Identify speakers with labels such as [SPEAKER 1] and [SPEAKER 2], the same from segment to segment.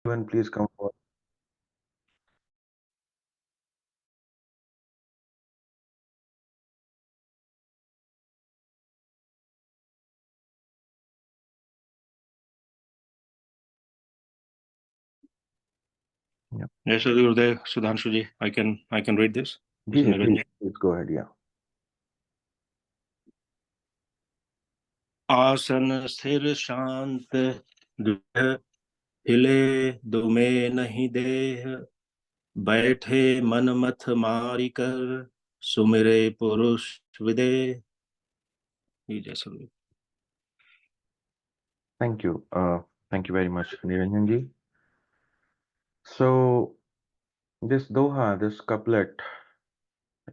[SPEAKER 1] Everyone, please come forward. Yeah.
[SPEAKER 2] Yes, Sadgurudeo, Sudhanshuji, I can read this. This is Niranjan.
[SPEAKER 1] Please go ahead. Yeah.
[SPEAKER 2] आसन स्थिर शांत दृढ़ हिले दुमे नहीं देह बैठे मन मथ मारी कर सुमिरे पुरुष विदे.
[SPEAKER 1] Thank you. Thank you very much, Niranjan ji. So this doha, this couplet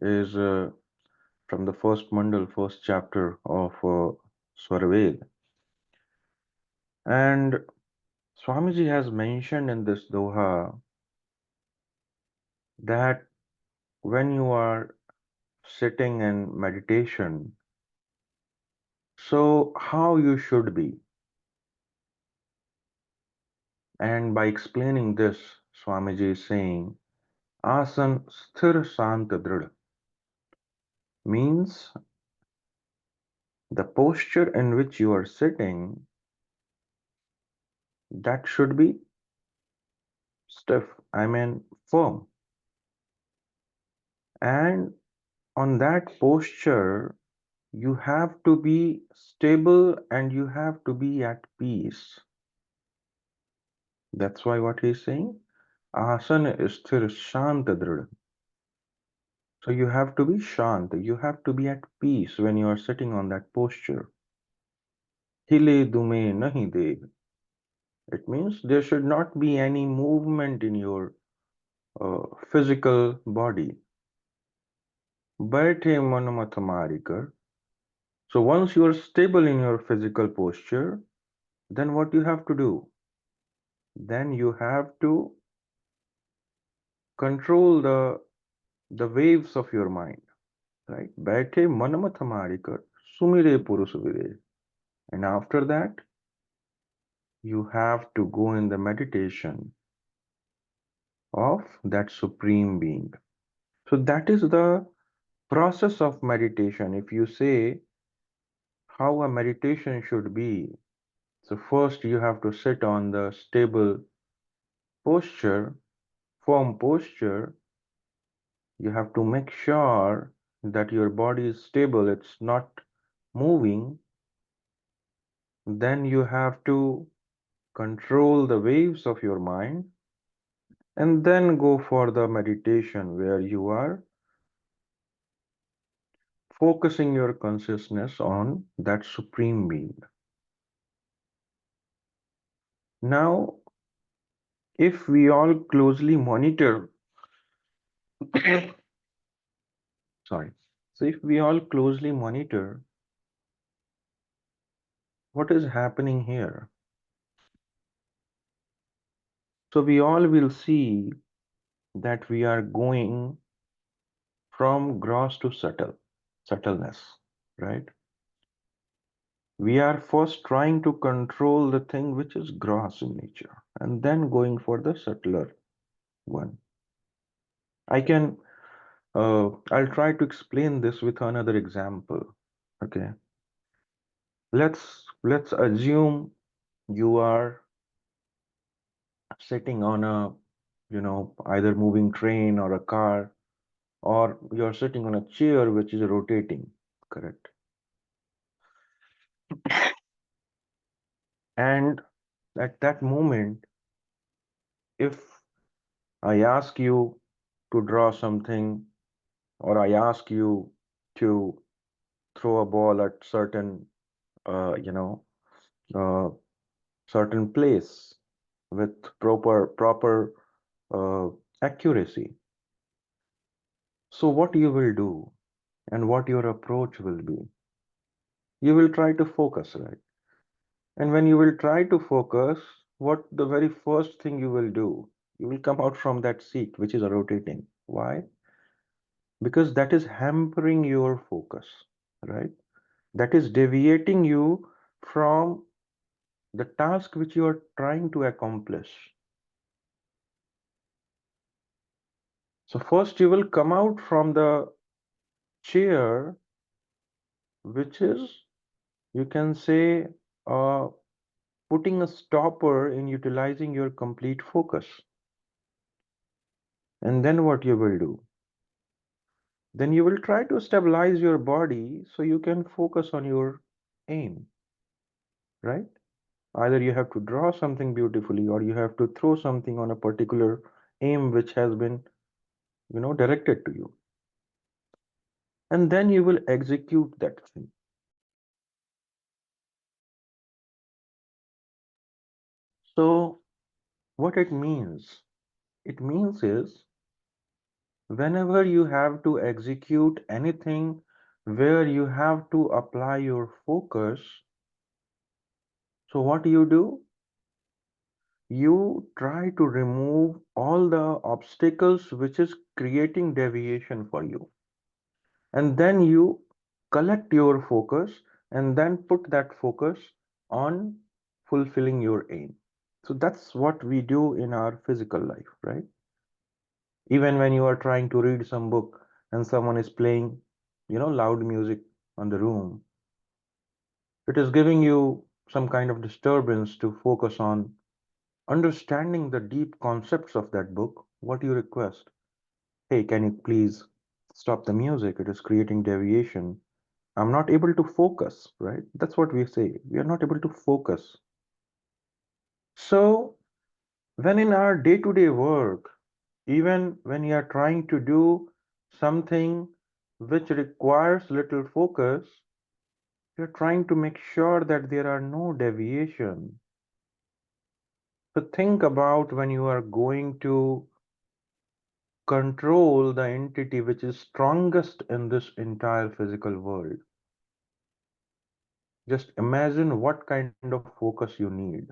[SPEAKER 1] is from the first mandal, first chapter of Swarved. And Swamiji has mentioned in this doha that when you are sitting in meditation, so how you should be. And by explaining this, Swamiji is saying, Asan sthir sant drid means the posture in which you are sitting, that should be stiff, firm. And on that posture, you have to be stable and you have to be at peace. That's why what he's saying, asana sthir shanta drid. So you have to be shant, you have to be at peace when you are sitting on that posture. Hile dume nahi de. It means there should not be any movement in your physical body. Baithe manamat marikar. So once you are stable in your physical posture, then what you have to do? Then you have to control the waves of your mind, right? Baithe manamat marikar sumire purusuvire. And after that, you have to go in the meditation of that supreme being. So that is the process of meditation. If you say how a meditation should be, so first you have to sit on the stable posture, firm posture. You have to make sure that your body is stable, it's not moving. Then you have to control the waves of your mind and then go for the meditation where you are focusing your consciousness on that supreme being. Now, if we all closely monitor, sorry, so if we all closely monitor what is happening here, so we all will see that we are going from gross to subtleness, right? We are first trying to control the thing which is gross in nature and then going for the subtler one. I'll try to explain this with another example. Okay. Let's assume you are sitting on a, either moving train or a car, or you're sitting on a chair which is rotating, correct? And at that moment, if I ask you to draw something, or I ask you to throw a ball at uh, you know, uh, certain place with proper accuracy. So what you will do and what your approach will be, you will try to focus, right? And when you will try to focus, what the very first thing you will do, you will come out from that seat which is rotating. Why? Because that is hampering your focus, right? That is deviating you from the task which you are trying to accomplish. So first you will come out from the chair, which is, you can say, uh, putting a stopper in utilizing your complete focus. And then what you will do? Then you will try to stabilize your body so you can focus on your aim, right? Either you have to draw something beautifully or you have to throw something on a particular aim which has been, directed to you. And then you will execute that thing. So what it means? It means is whenever you have to execute anything where you have to apply your focus, so what do? You try to remove all the obstacles which is creating deviation for you. And then you collect your focus and then put that focus on fulfilling your aim. So that's what we do in our physical life, right? Even when you are trying to read some book and someone is playing, loud music on the room, it is giving you some kind of disturbance to focus on understanding the deep concepts of that book. What you request? Hey, can you please stop the music? It is creating deviation. I'm not able to focus, right? That's what we say. We are not able to focus. So, when in our day to day work, even when you are trying to do something which requires little focus, you're trying to make sure that there are no deviation. So, think about when you are going to control the entity which is strongest in this entire physical world. Just imagine what kind of focus you need.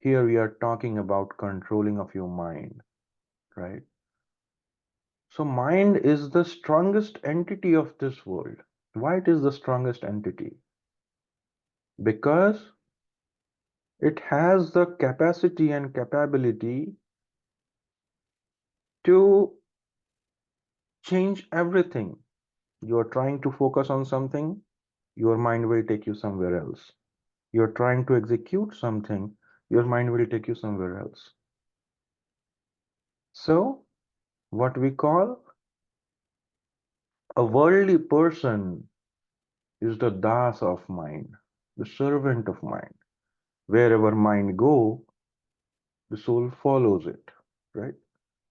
[SPEAKER 1] Here we are talking about controlling of your mind, right? So mind is the strongest entity of this world. Why it is the strongest entity? Because it has the capacity and capability to change everything. You are trying to focus on something, your mind will take you somewhere else. You're trying to execute something, your mind will take you somewhere else. So, what we call a worldly person is the das of mind, the servant of mind. Wherever mind go, the soul follows it, right?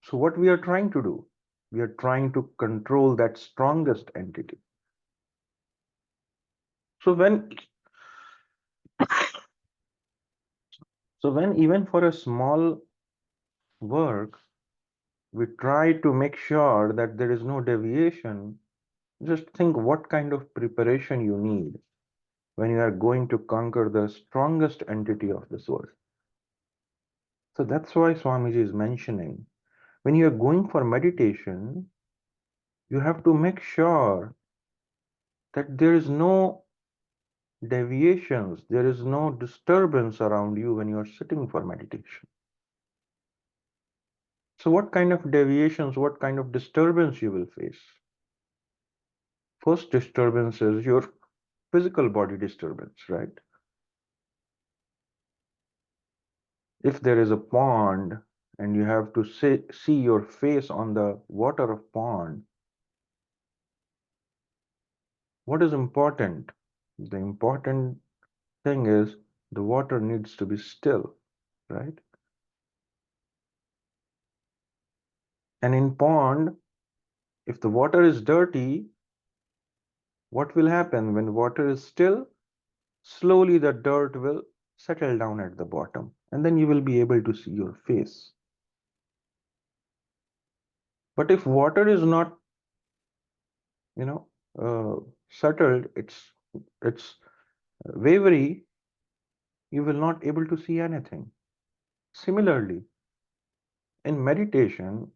[SPEAKER 1] So what we are trying to do, we are trying to control that strongest entity. So when even for a small work, we try to make sure that there is no deviation, just think what kind of preparation you need when you are going to conquer the strongest entity of this world. So that's why Swamiji is mentioning when you are going for meditation, you have to make sure that there is no deviations, there is no disturbance around you when you are sitting for meditation. So what kind of deviations, what kind of disturbance you will face? First disturbance is your physical body disturbance, right? If there is a pond and you have to see your face on the water of pond, what is important? The important thing is the water needs to be still, right? And in pond, if the water is dirty, what will happen when water is still? Slowly the dirt will settle down at the bottom and then you will be able to see your face. But if water is not, you know, settled, it's wavery, you will not able to see anything. Similarly, in meditation,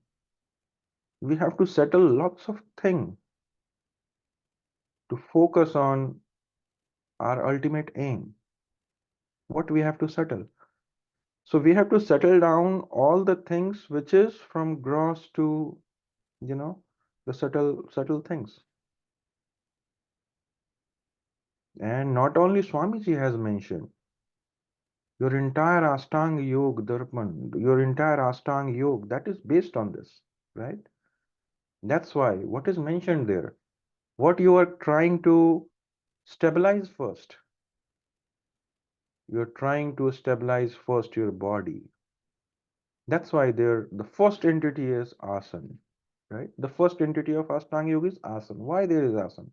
[SPEAKER 1] we have to settle lots of things to focus on our ultimate aim. What we have to settle? So we have to settle down all the things which is from gross to, the subtle things. And not only Swamiji has mentioned, your entire Ashtanga Yoga Darpan, your entire Ashtanga Yoga, that is based on this, right? That's why what is mentioned there, what you are trying to stabilize first, you're trying to stabilize first your body. That's why there the first entity is asana, right? The first entity of Ashtanga Yoga is asana. Why there is asana?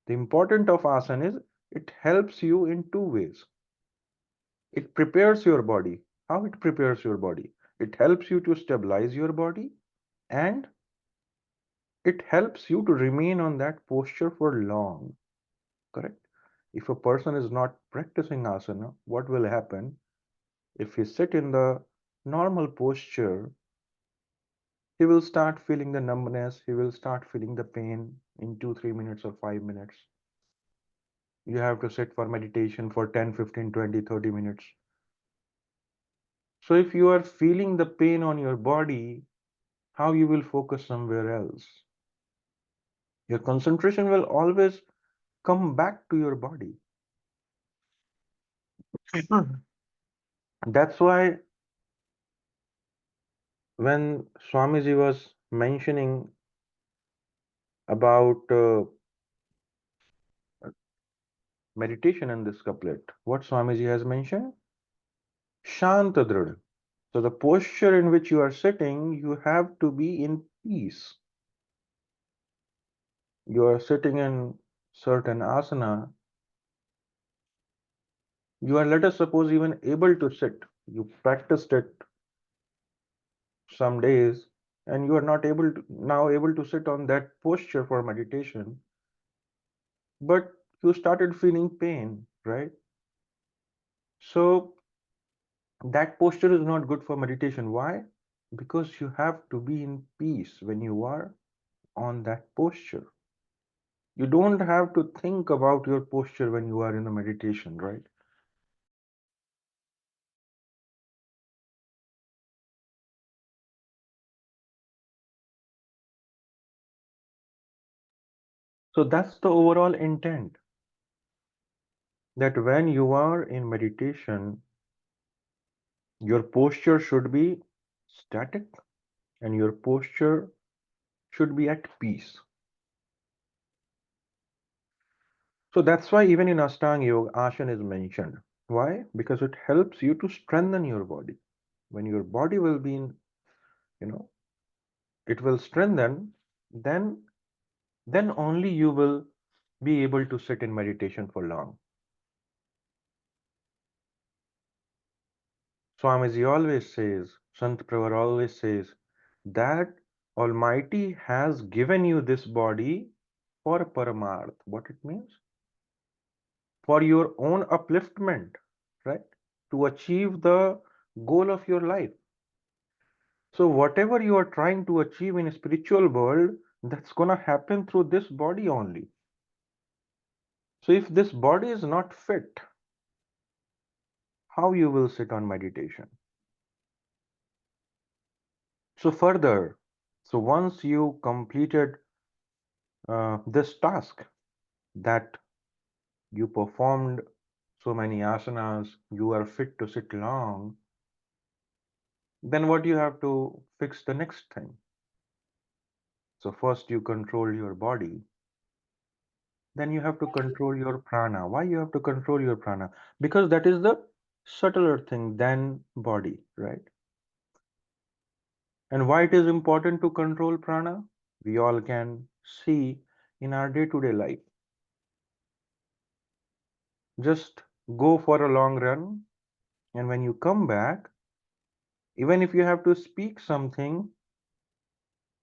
[SPEAKER 1] The important of asana is it helps you in two ways. It prepares your body. How it prepares your body? It helps you to stabilize your body, and it helps you to remain on that posture for long. Correct? If a person is not practicing asana, what will happen? If he sit in the normal posture, he will start feeling the numbness, he will start feeling the pain in 2 3 minutes or 5 minutes. You have to sit for meditation for 10 15 20 30 minutes. So if you are feeling the pain on your body, how you will focus somewhere else? Your concentration will always come back to your body. That's why when Swamiji was mentioning about meditation in this couplet, what Swamiji has mentioned? Shantadrida. So the posture in which you are sitting, you have to be in peace. You are sitting in certain asana, you are, let us suppose, even able to sit. You practiced it some days, and you are not able to sit on that posture for meditation, but you started feeling pain, right? So that posture is not good for meditation. Why? Because you have to be in peace when you are on that posture. You don't have to think about your posture when you are in a meditation, right? So that's the overall intent, that when you are in meditation, your posture should be static and your posture should be at peace. So that's why even in Ashtanga Yoga, asana is mentioned. Why? Because it helps you to strengthen your body. When your body will be in, you know, it will strengthen, then only you will be able to sit in meditation for long. Swamiji always says, Sant Pravar always says, that Almighty has given you this body for Paramarth. What it means? For your own upliftment, right? To achieve the goal of your life. So whatever you are trying to achieve in a spiritual world, that's gonna happen through this body only. So if this body is not fit, how you will sit on meditation? So further, so once you completed this task, that you performed so many asanas, you are fit to sit long, then what you have to fix the next thing? So first you control your body, then you have to control your prana. Why you have to control your prana? Because that is the subtler thing than body, right? And why it is important to control prana? We all can see in our day-to-day life. Just go for a long run, and when you come back, even if you have to speak something,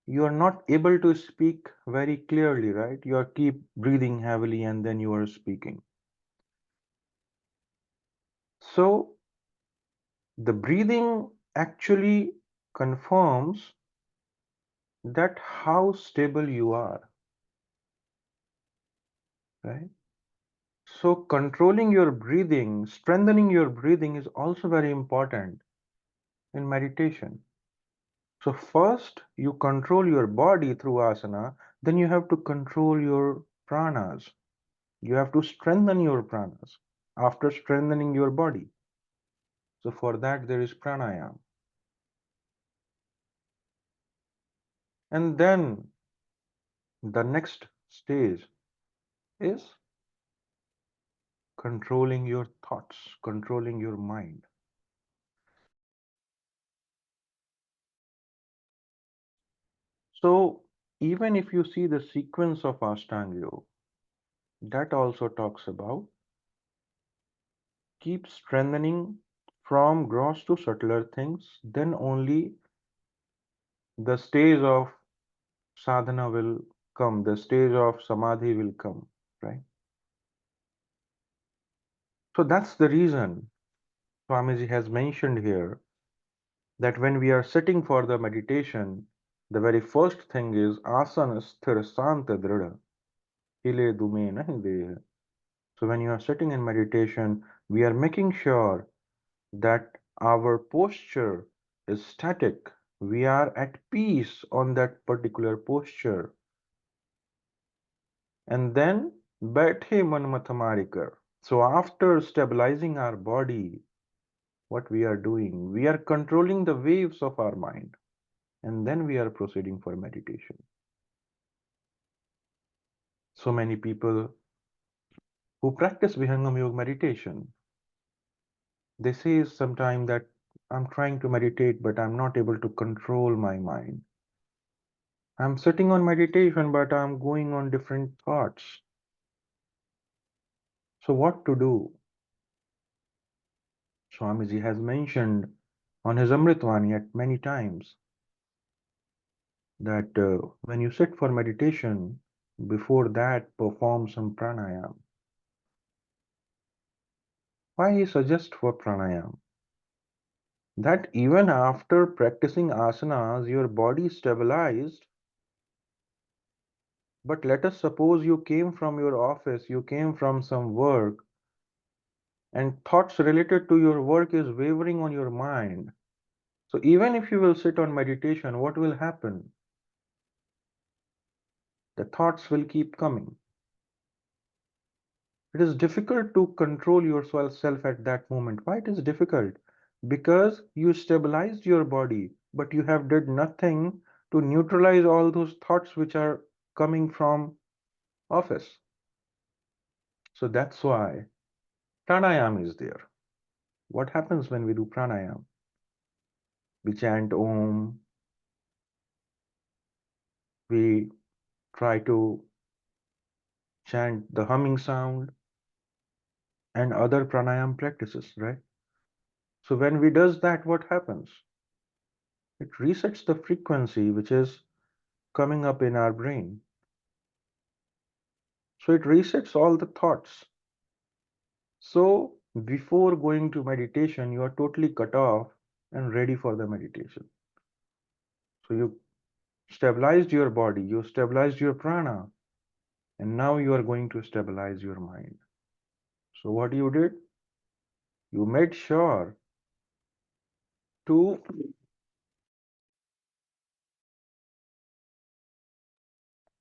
[SPEAKER 1] you are not able to speak very clearly, right? You are keep breathing heavily and then you are speaking. So the breathing actually confirms that how stable you are, right? So controlling your breathing, strengthening your breathing is also very important in meditation. So first you control your body through asana, then you have to control your pranas. You have to strengthen your pranas after strengthening your body. So for that there is pranayama. And then the next stage is controlling your thoughts, controlling your mind. So even if you see the sequence of Ashtanga Yoga, that also talks about keep strengthening from gross to subtler things, then only the stage of sadhana will come, the stage of samadhi will come, right? So that's the reason Swamiji has mentioned here that when we are sitting for the meditation, the very first thing is asana sthira santa drida hile dume nahi deha. So when you are sitting in meditation, we are making sure that our posture is static. We are at peace on that particular posture. And then baithe manmathamarikar. So after stabilizing our body, what we are doing, we are controlling the waves of our mind. And then we are proceeding for meditation. So many people who practice Vihangam Yoga meditation, they say sometimes that I'm trying to meditate, but I'm not able to control my mind. I'm sitting on meditation, but I'm going on different thoughts. So what to do? Swamiji has mentioned on his Amritvani at many times that when you sit for meditation, before that perform some pranayam. Why he suggests for pranayam? That even after practicing asanas, your body is stabilized. But let us suppose you came from your office, you came from some work, and thoughts related to your work is wavering on your mind. So even if you will sit on meditation, what will happen? The thoughts will keep coming. It is difficult to control yourself at that moment. Why it is difficult? Because you stabilized your body, but you have did nothing to neutralize all those thoughts which are coming from office. So that's why pranayam is there. What happens when we do pranayam? We chant Om, we try to chant the humming sound and other pranayam practices, right? So when we does that, what happens? It resets the frequency which is coming up in our brain. So it resets all the thoughts. So before going to meditation, you are totally cut off and ready for the meditation. So you stabilized your body, you stabilized your prana, and now you are going to stabilize your mind. So what you did? You made sure to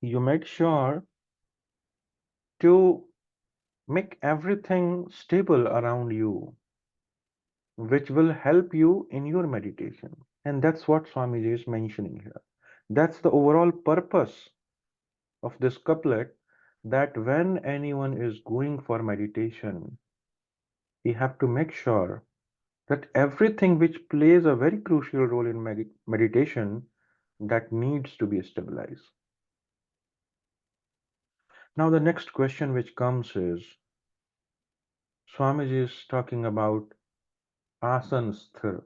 [SPEAKER 1] you made sure to make everything stable around you, which will help you in your meditation. And that's what Swamiji is mentioning here. That's the overall purpose of this couplet, that when anyone is going for meditation, we have to make sure that everything which plays a very crucial role in meditation, that needs to be stabilized. Now the next question which comes is, Swamiji is talking about asana sthira.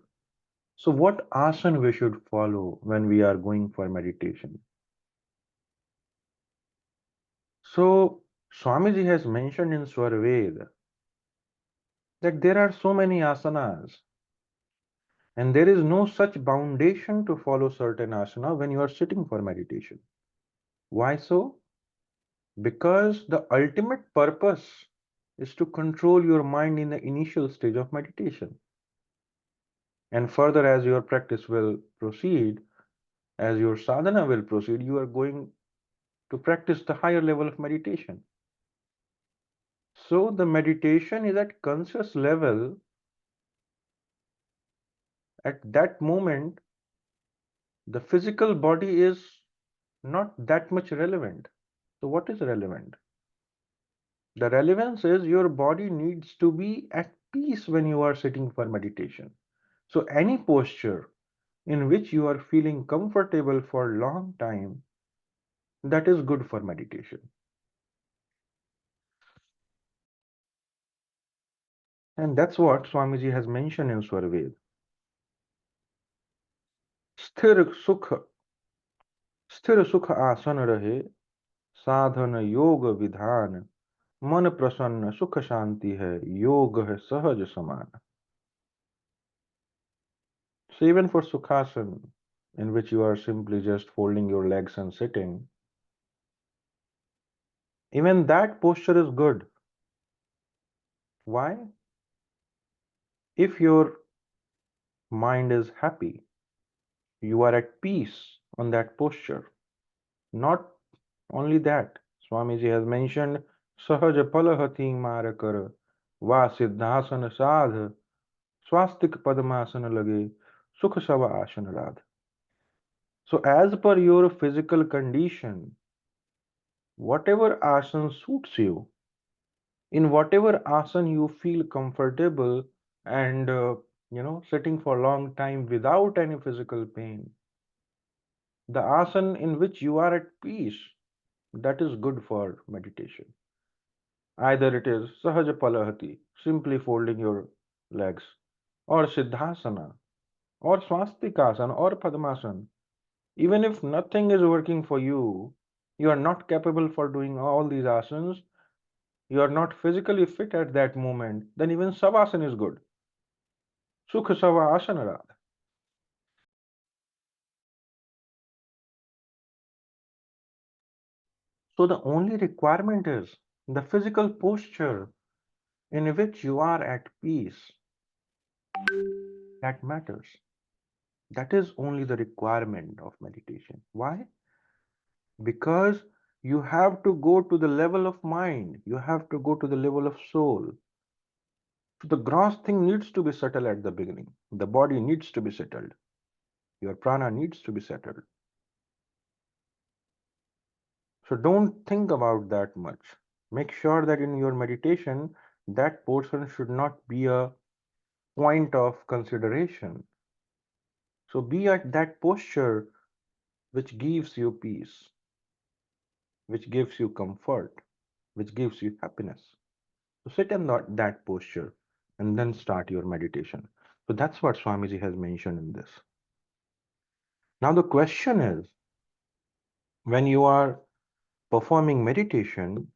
[SPEAKER 1] So what asana we should follow when we are going for meditation? So Swamiji has mentioned in Swarved that there are so many asanas, and there is no such foundation to follow certain asana when you are sitting for meditation. Why so? Because the ultimate purpose is to control your mind in the initial stage of meditation. And further, as your practice will proceed, as your sadhana will proceed, you are going to practice the higher level of meditation. So the meditation is at conscious level. At that moment, the physical body is not that much relevant. So what is relevant? The relevance is your body needs to be at peace when you are sitting for meditation. So any posture in which you are feeling comfortable for a long time, that is good for meditation. And that's what Swamiji has mentioned in Swarved. स्थिर सुख स्थिर सुख आसन रहे साधन योग विधान मन प्रसन्न सुख शांति है योग है सहज समान. So even for sukhasana, in which you are simply just folding your legs and sitting, even that posture is good. Why? If your mind is happy, you are at peace on that posture. Not only that, Swamiji has mentioned सहज फलहति मारकर वा सिद्धासन साध स्वास्तिक पद्मासन लगे सुख सब आसन राध. So as per your physical condition, whatever asana suits you, in whatever asana you feel comfortable and sitting for a long time without any physical pain, the asana in which you are at peace, that is good for meditation. Either it is sahaja palahati, simply folding your legs, or siddhasana, or swastikasana, or padmasana. Even if nothing is working for you, you are not capable for doing all these asanas, you are not physically fit at that moment, then even savasana is good. Sukha sava asana radha. So the only requirement is the physical posture in which you are at peace. That matters. That is only the requirement of meditation. Why? Because you have to go to the level of mind, you have to go to the level of soul. So the gross thing needs to be settled at the beginning. The body needs to be settled. Your prana needs to be settled. So don't think about that much. Make sure that in your meditation, that portion should not be a point of consideration. So be at that posture which gives you peace, which gives you comfort, which gives you happiness. So sit in that posture and then start your meditation. So that's what Swamiji has mentioned in this. Now the question is, when you are performing meditation,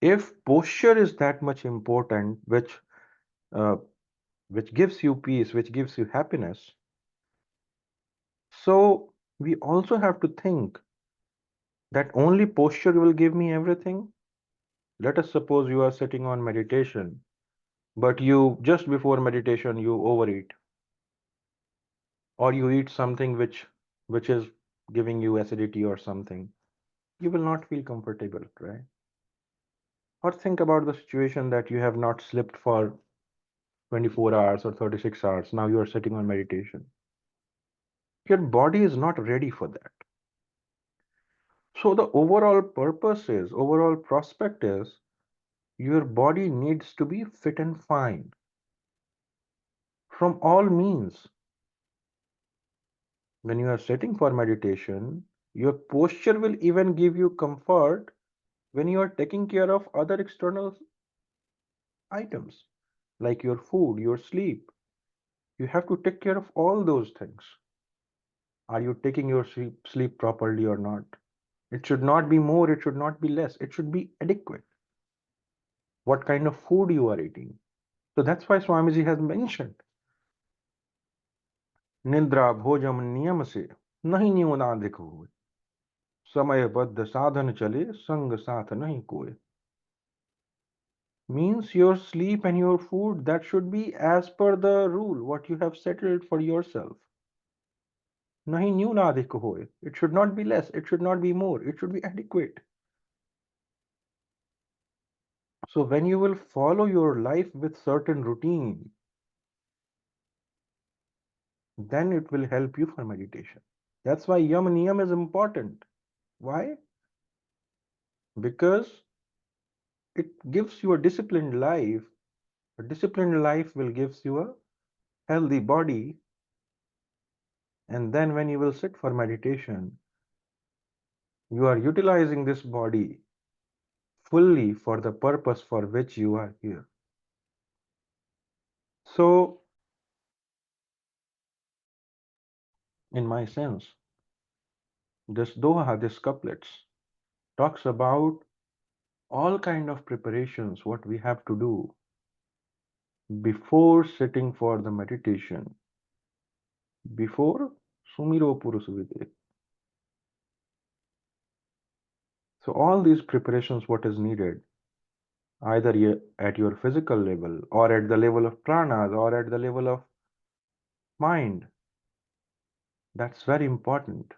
[SPEAKER 1] if posture is that much important, uh, which gives you peace, which gives you happiness, so we also have to think that only posture will give me everything. Let us suppose you are sitting on meditation, but you just before meditation you overeat, or you eat something which is giving you acidity or something. You will not feel comfortable, right? Or think about the situation that you have not slept for 24 hours or 36 hours. Now you are sitting on meditation. Your body is not ready for that. So the overall purpose is, overall prospect is, your body needs to be fit and fine from all means. When you are sitting for meditation, your posture will even give you comfort when you are taking care of other external items like your food, your sleep. You have to take care of all those things. Are you taking your sleep properly or not? It should not be more, it should not be less, it should be adequate. What kind of food you are eating. So that's why Swamiji has mentioned निद्रा भोजन नियम से नहीं न्यूनाधिक हुए समयबद्ध साधन चले संग साथ नहीं कोय. Means your sleep and your food, that should be as per the rule, what you have settled for yourself. Nahi न्यून अधिक होए. It should not be less, it should not be more, it should be adequate. So when you will follow your life with certain routine, then it will help you for meditation. That's why yam niyam is important. Why? Because it gives you a disciplined life. A disciplined life will gives you a healthy body, and then when you will sit for meditation, you are utilizing this body fully for the purpose for which you are here. So, in my sense, this doha, this couplets, talks about all kind of preparations what we have to do before sitting for the meditation, before sumiro purusuvide. So all these preparations, what is needed, either at your physical level or at the level of pranas or at the level of mind, that's very important.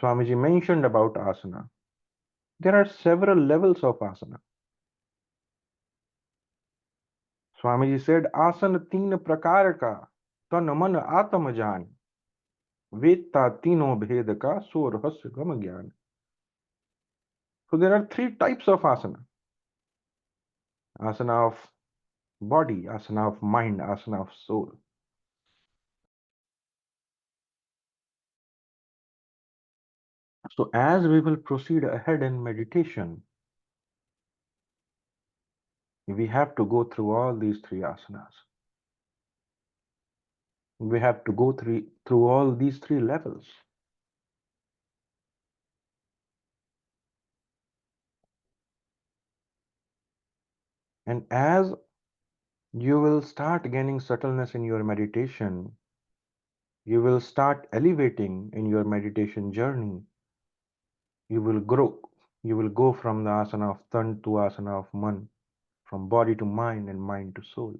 [SPEAKER 1] Swamiji mentioned about asana. There are several levels of asana. Swamiji said, आसन तीन प्रकार का तन मन आत्म जान वेत्ता तीनों भेद का सो रहस्य गम ज्ञान. So there are three types of asana. Asana of body, asana of mind, asana of soul. So as we will proceed ahead in meditation, we have to go through all these three asanas. We have to go through all these three levels. And as you will start gaining subtleness in your meditation, you will start elevating in your meditation journey. You will grow. You will go from the asana of tan to asana of man, from body to mind and mind to soul.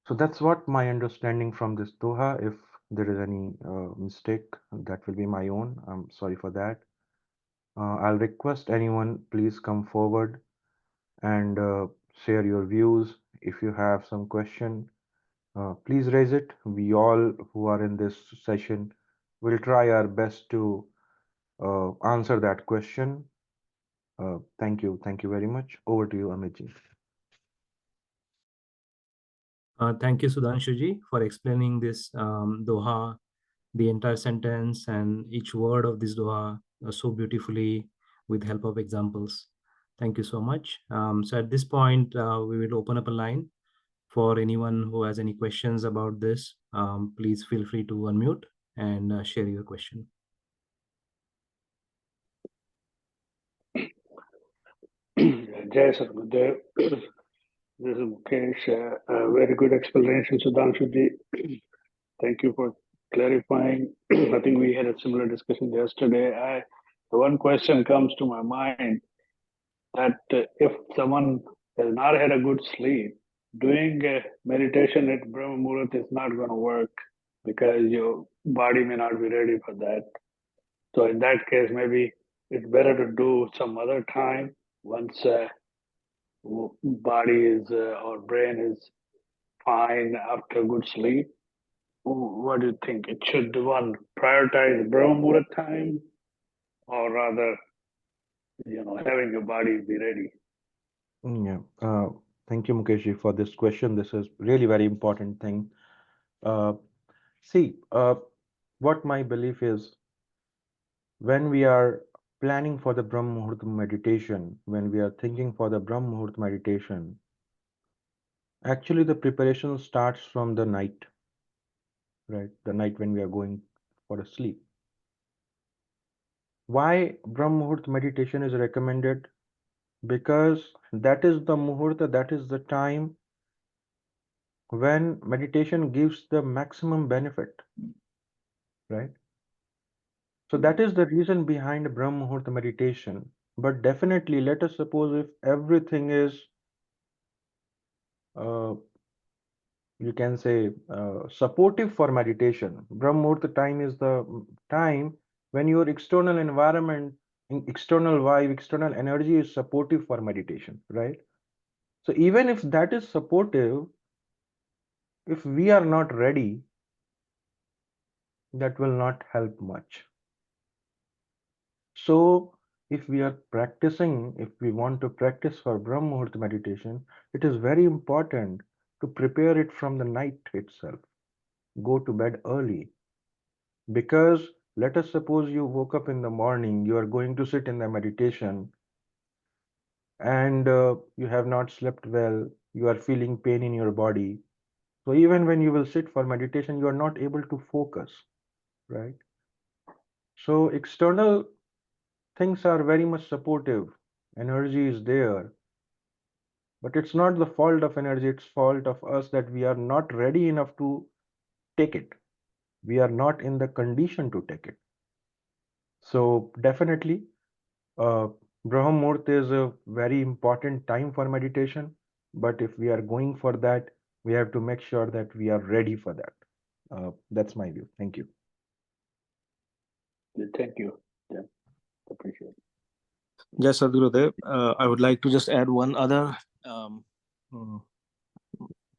[SPEAKER 1] So that's what my understanding from this doha. If there is any mistake, that will be my own. I'm sorry for that. I'll request anyone, please come forward and share your views. If you have some question, please raise it. We all who are in this session will try our best to answer that question. Thank you. Thank you very much. Over to you, Amitji.
[SPEAKER 3] Thank you, Sudhanshuji, for explaining this doha, the entire sentence and each word of this doha so beautifully with help of examples. Thank you so much. So at this point, we will open up a line for anyone who has any questions about this. Please feel free to unmute and share your question.
[SPEAKER 4] Jai Sadgurudeo. This is Mukesh. Very good explanation, Sudhanshuji. Thank you for clarifying. I think we had a similar discussion yesterday. The one question comes to my mind that if someone has not had a good sleep, doing meditation at Brahma Muhurat is not going to work because your body may not be ready for that. So in that case, maybe it's better to do some other time once body is or brain is fine after good sleep. What do you think? It should one prioritize Brahma Muhurat time, or rather, having your body be ready?
[SPEAKER 1] Yeah. Thank you, Mukeshji, for this question. This is really very important thing. See, what my belief is, when we are planning for the Brahma Muhurta meditation, when we are thinking for the Brahma Muhurta meditation, actually the preparation starts from the night, right? The night when we are going for a sleep. Why Brahma Muhurta meditation is recommended? Because that is the Muhurta, that is the time when meditation gives the maximum benefit, right? So that is the reason behind Brahma Muhurta meditation. But definitely, let us suppose if everything is, you can say, supportive for meditation. Brahm Muhurta time is the time when your external environment, external vibe, external energy is supportive for meditation, right? So even if that is supportive, if we are not ready, that will not help much. So if we are practicing, if we want to practice for Brahm Muhurta meditation, it is very important to prepare it from the night itself. Go to bed early. Because let us suppose you woke up in the morning, you are going to sit in the meditation, and you have not slept well, you are feeling pain in your body. So even when you will sit for meditation, you are not able to focus, right? So external things are very much supportive. Energy is there, but it's not the fault of energy, it's fault of us that we are not ready enough to take it. We are not in the condition to take it. So definitely, Brahma Muhurt is a very important time for meditation, but if we are going for that, we have to make sure that we are ready for that. That's my view. Thank you.
[SPEAKER 4] Thank you. Yeah, appreciate it.
[SPEAKER 2] Yes, Sadgurudeo. I would like to just add one other mm,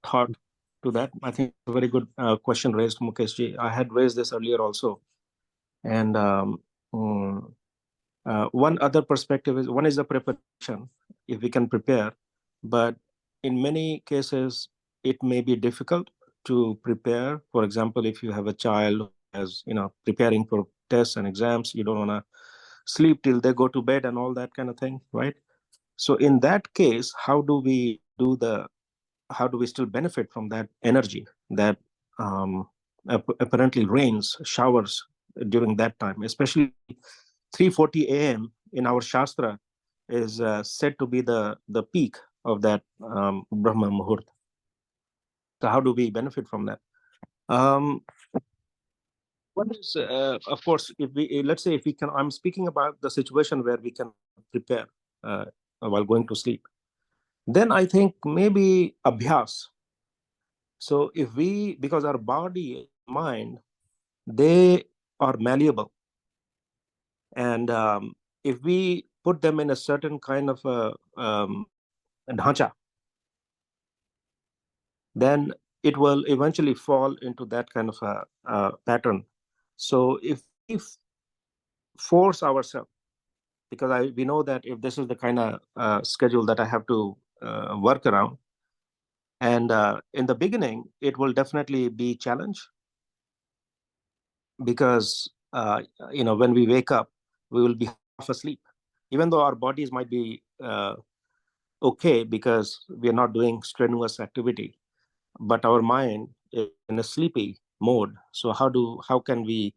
[SPEAKER 2] thought to that. I think it's a very good question raised, Mukeshji. I had raised this earlier also. And one other perspective is, one is the preparation, if we can prepare, but in many cases, it may be difficult to prepare. For example, if you have a child who is, preparing for tests and exams, you don't want to sleep till they go to bed and all that kind of thing, right? So in that case, how do we still benefit from that energy that apparently rains, showers during that time, especially 3:40 a.m. in our Shastra is said to be the peak of that Brahma Muhurt. So how do we benefit from that? One is, of course, if we, let's say, if we can, I'm speaking about the situation where we can prepare while going to sleep. Then I think maybe abhyas. So if we, because our body, mind, they are malleable, and if we put them in a certain kind of a dhacha, then it will eventually fall into that kind of a pattern. So if we force ourselves, because we know that if this is the kind of schedule that I have to work around, and in the beginning, it will definitely be challenge, because when we wake up, we will be half asleep, even though our bodies might be okay because we are not doing strenuous activity, but our mind is in a sleepy mode. So how can we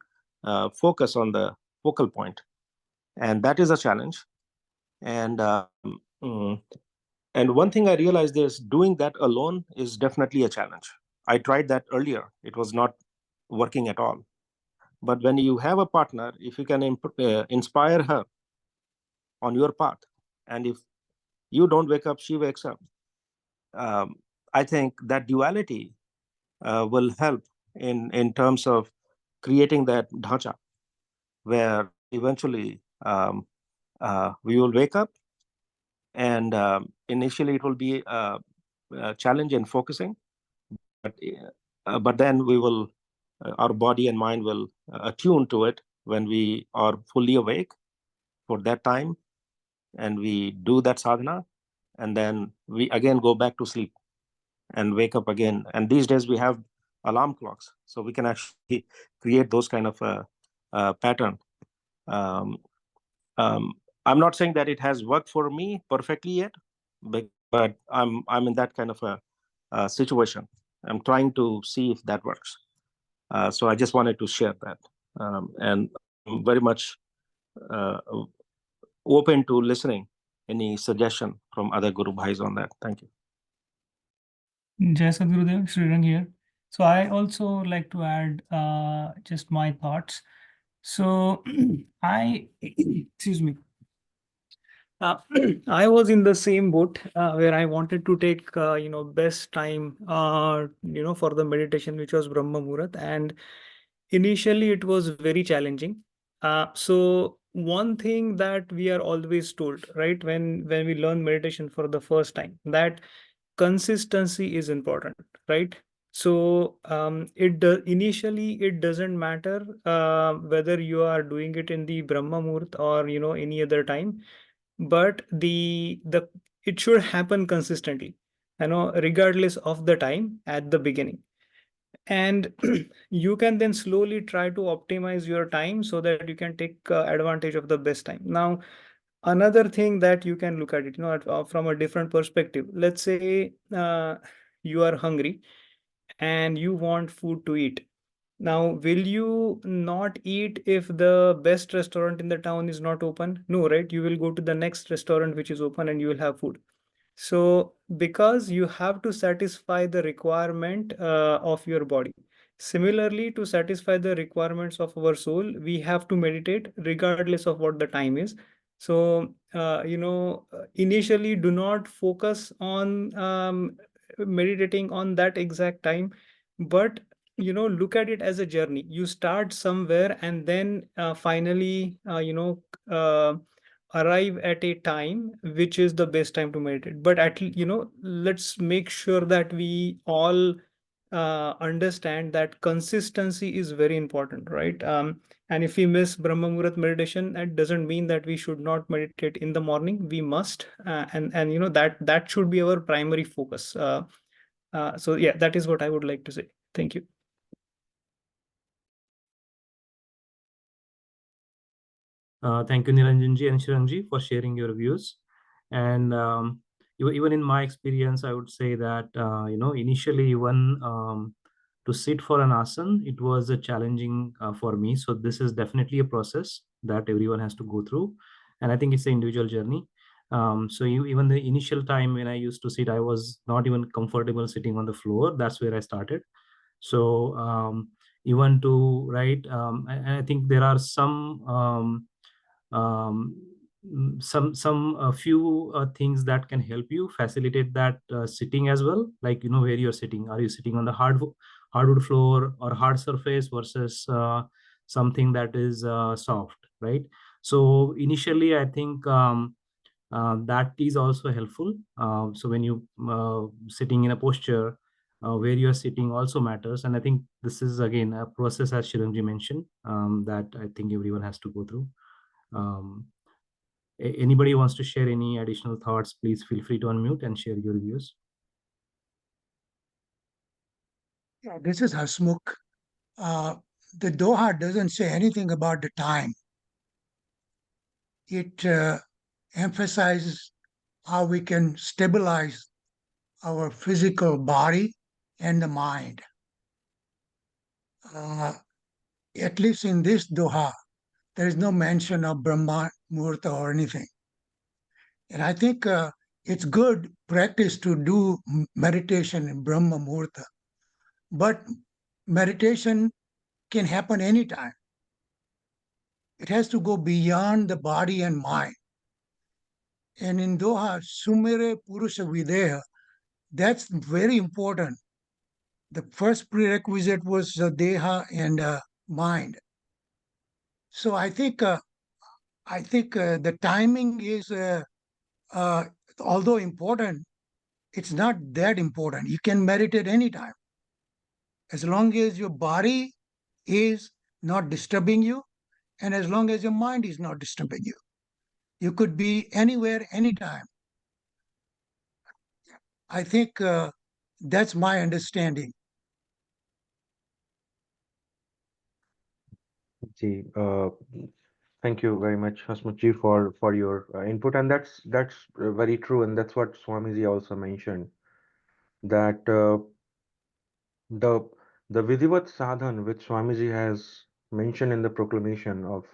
[SPEAKER 2] focus on the focal point? And that is a challenge. And and one thing I realized is doing that alone is definitely a challenge. I tried that earlier. It was not working at all. But when you have a partner, if you can inspire her on your path, and if you don't wake up, she wakes up, I think that duality will help in terms of creating that dhacha, where eventually we will wake up, and initially it will be a challenge in focusing, but then we will, our body and mind will attune to it when we are fully awake for that time, and we do that sadhana, and then we again go back to sleep and wake up again. And these days we have alarm clocks, so we can actually create those kind of pattern. I'm not saying that it has worked for me perfectly yet, but I'm in that kind of a situation. I'm trying to see if that works. So I just wanted to share that, and I'm very much open to listening any suggestion from other Guru Bhais on that. Thank you.
[SPEAKER 5] Jai Sadgurudeo, Srirang here. So I also like to add just my thoughts. So excuse me. Uh, I was in the same boat where I wanted to take best time for the meditation, which was Brahma Muhurat, and initially it was very challenging. So one thing that we are always told, right, when we learn meditation for the first time, that consistency is important, right? So initially it doesn't matter whether you are doing it in the Brahma Muhurat or any other time, but the it should happen consistently, regardless of the time at the beginning. And you can then slowly try to optimize your time so that you can take advantage of the best time. Now, another thing that you can look at it, from a different perspective. Let's say you are hungry and you want food to eat. Now, will you not eat if the best restaurant in the town is not open? No, right? You will go to the next restaurant which is open and you will have food. So, because you have to satisfy the requirement of your body. Similarly, to satisfy the requirements of our soul, we have to meditate regardless of what the time is. So, initially, do not focus on meditating on that exact time, but look at it as a journey. You start somewhere and then finally, arrive at a time which is the best time to meditate. But let's make sure that we all understand that consistency is very important, right? And if we miss Brahma Muhurat meditation, that doesn't mean that we should not meditate in the morning. We must, and that should be our primary focus. So yeah, that is what I would like to say. Thank you.
[SPEAKER 3] Thank you, Niranjanji and Shiranji, for sharing your views. And even in my experience, I would say that initially even to sit for an asana, it was a challenging for me. So this is definitely a process that everyone has to go through, and I think it's an individual journey. So even the initial time when I used to sit, I was not even comfortable sitting on the floor. That's where I started. So even to write, I think there are um, some a few things that can help you facilitate that sitting as well, like where you're sitting. Are you sitting on the hardwood floor or hard surface versus something that is soft, right? So initially I think that is also helpful. So when you sitting in a posture where you're sitting also matters, and I think this is again a process, as Shiranji mentioned, that I think everyone has to go through. Anybody wants to share any additional thoughts, please feel free to unmute and share your views.
[SPEAKER 6] Yeah, this is Hasmukh. The Doha doesn't say anything about the time. It emphasizes how we can stabilize our physical body and the mind. At least in this Doha, there is no mention of Brahma Muhurta or anything. And I think it's good practice to do meditation in Brahma Muhurta. But meditation can happen anytime. It has to go beyond the body and mind. And in Doha, Sumere Purusha Videha, that's very important. The first prerequisite was the Deha and mind. So I think the timing is, although important, it's not that important. You can meditate anytime, as long as your body is not disturbing you, and as long as your mind is not disturbing you. You could be anywhere, anytime. I think that's my understanding.
[SPEAKER 1] Ji, thank you very much, Hasmukh for your input, and that's very true, and that's what Swamiji also mentioned, that the the Vidhivat sadhan which Swamiji has mentioned in the proclamation of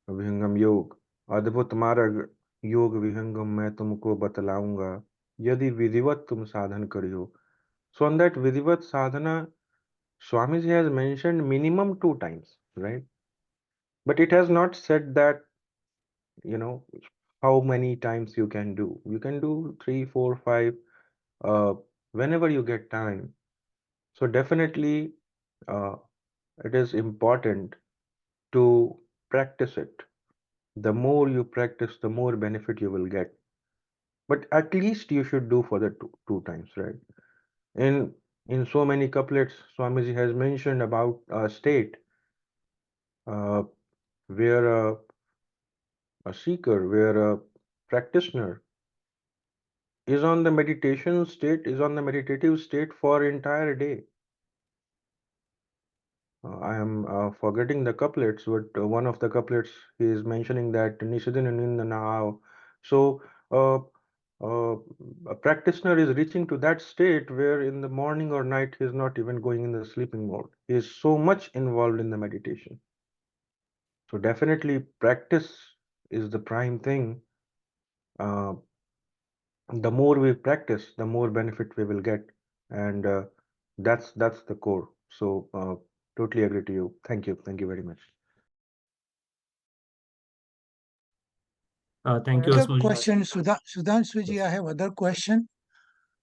[SPEAKER 1] Vihangam Yoga, अद्भुत मार्ग योग विहंगम मैं तुमको बतलाऊंगा यदि विधिवत तुम साधन करियो. So on that Vidhivat sadhana, Swamiji has mentioned minimum 2 times, right? But it has not said that, how many times you can do. You can do 3, 4, 5, whenever you get time. So definitely, it is important to practice it. The more you practice, the more benefit you will get. But at least you should do for the two times, right? In in so many couplets, Swamiji has mentioned about a state uh, where a seeker, where a practitioner is on the meditation state, is on the meditative state for entire day. I am forgetting the couplets, but one of the couplets he is mentioning that Nishidin in the now. So uh, a practitioner is reaching to that state where in the morning or night he is not even going in the sleeping mode. He is so much involved in the meditation. So definitely practice is the prime thing. Uh, the more we practice, the more benefit we will get, and that's the core. So totally agree to you. Thank you very much.
[SPEAKER 3] Thank you,
[SPEAKER 6] Other
[SPEAKER 3] Asmuji.
[SPEAKER 6] question, Sudhanshuji, I have other question.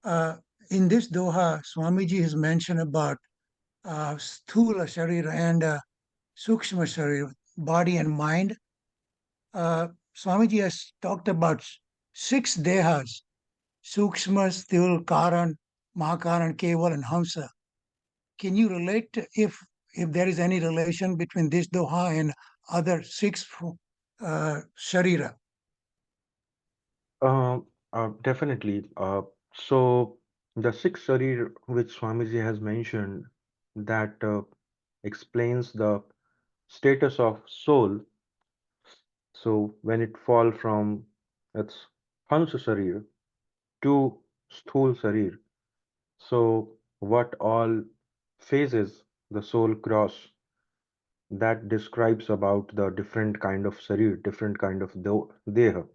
[SPEAKER 6] In this Doha, Swamiji has mentioned about Sthula Sharira and Sukshma Sharira, body and mind. Swamiji has talked about 6 Dehas, Sukshma, Sthul, Karan, Mahakaran, Keval, and Hamsa. Can you relate if there is any relation between this Doha and other 6 Sharira?
[SPEAKER 1] Definitely. So the six sharir which Swamiji has mentioned that explains the status of soul. So when it fall from its Hans sharir to Sthul sharir, so what all phases the soul cross, that describes about the different kind of sharir, different kind of deha,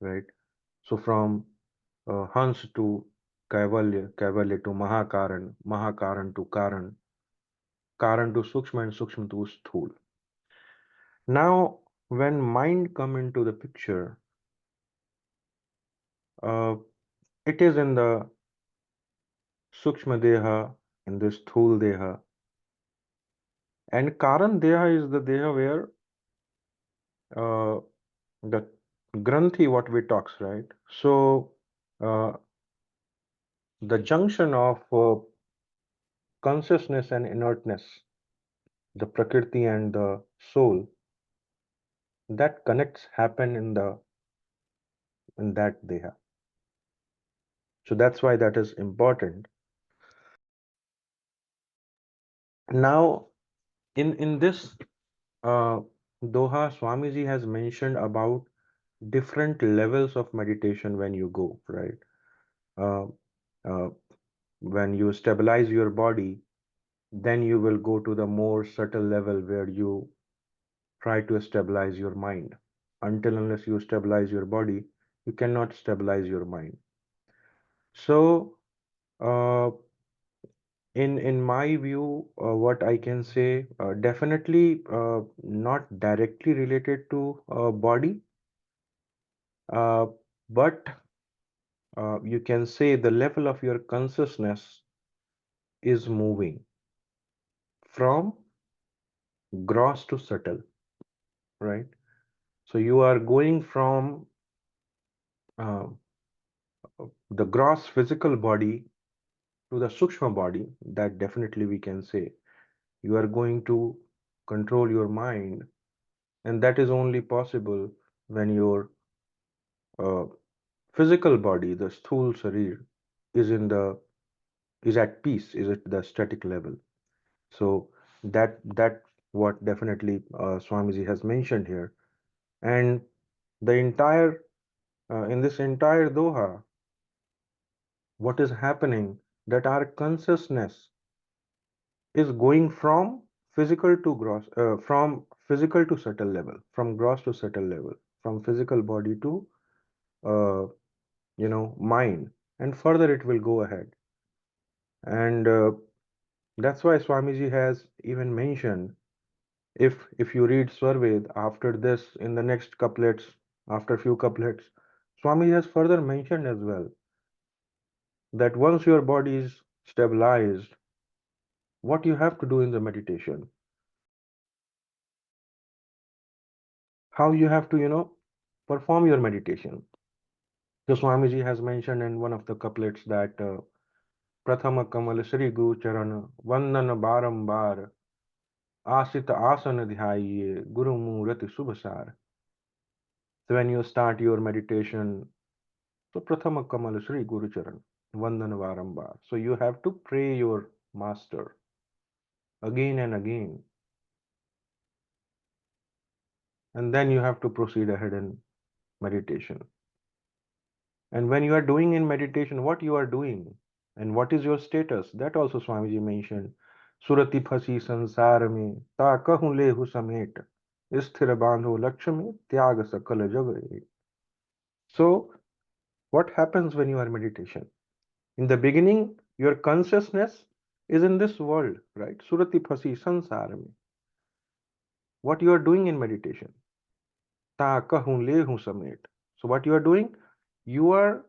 [SPEAKER 1] right? So from Hans to Kaivalya, Kaivalya to Mahakaran, Mahakaran to Karan, Karan to Sukshma, and Sukshma to Sthul. Now, when mind come into the picture, uh, it is in the Sukshma Deha, in the Sthul Deha, and Karan Deha is the Deha where the Granthi, what we talks, right? So, uh, the junction of consciousness and inertness, the Prakriti and the soul, that connects happen in that deha. So that's why that is important. Now, in this doha, Swamiji has mentioned about different levels of meditation when you go, right? Uh, uh, when you stabilize your body, then you will go to the more subtle level where you try to stabilize your mind. Until unless you stabilize your body, you cannot stabilize your mind. So, uh, in my view, what I can say, definitely not directly related to body, uh, but you can say the level of your consciousness is moving from gross to subtle, right? So you are going from uh, the gross physical body to the sukshma body. That definitely we can say. You are going to control your mind, and that is only possible when your uh, physical body, the sthul sharir, is at peace, is at the static level. So that what definitely Swamiji has mentioned here, and the entire in this entire doha, what is happening that our consciousness is going from physical to gross, from physical to subtle level, from gross to subtle level, from physical body to uh, mind, and further it will go ahead. And that's why Swamiji has even mentioned, if you read Swarved after this in the next couplets, after a few couplets, Swami has further mentioned as well that once your body is stabilized, what you have to do in the meditation, how you have to, perform your meditation. So Swamiji has mentioned in one of the couplets that Prathama Kamal Sri Guru Charan Vandan Barambar Asita Asana Dhyaye Guru Murati Subhasar. So when you start your meditation, so Prathama Kamal Sri Guru Charan Vandan Barambar. So you have to pray your master again and again, and then you have to proceed ahead in meditation. And when you are doing in meditation, what you are doing and what is your status, that also Swamiji mentioned. Surati phasi sansar mein ta kahun lehu samet sthir bandho lakshya mein tyag sakal jag ek. So what happens when you are meditation? In the beginning, your consciousness is in this world, right? Surati phasi sansar mein. What you are doing in meditation? Ta kahun lehu samet. So what you are doing? You are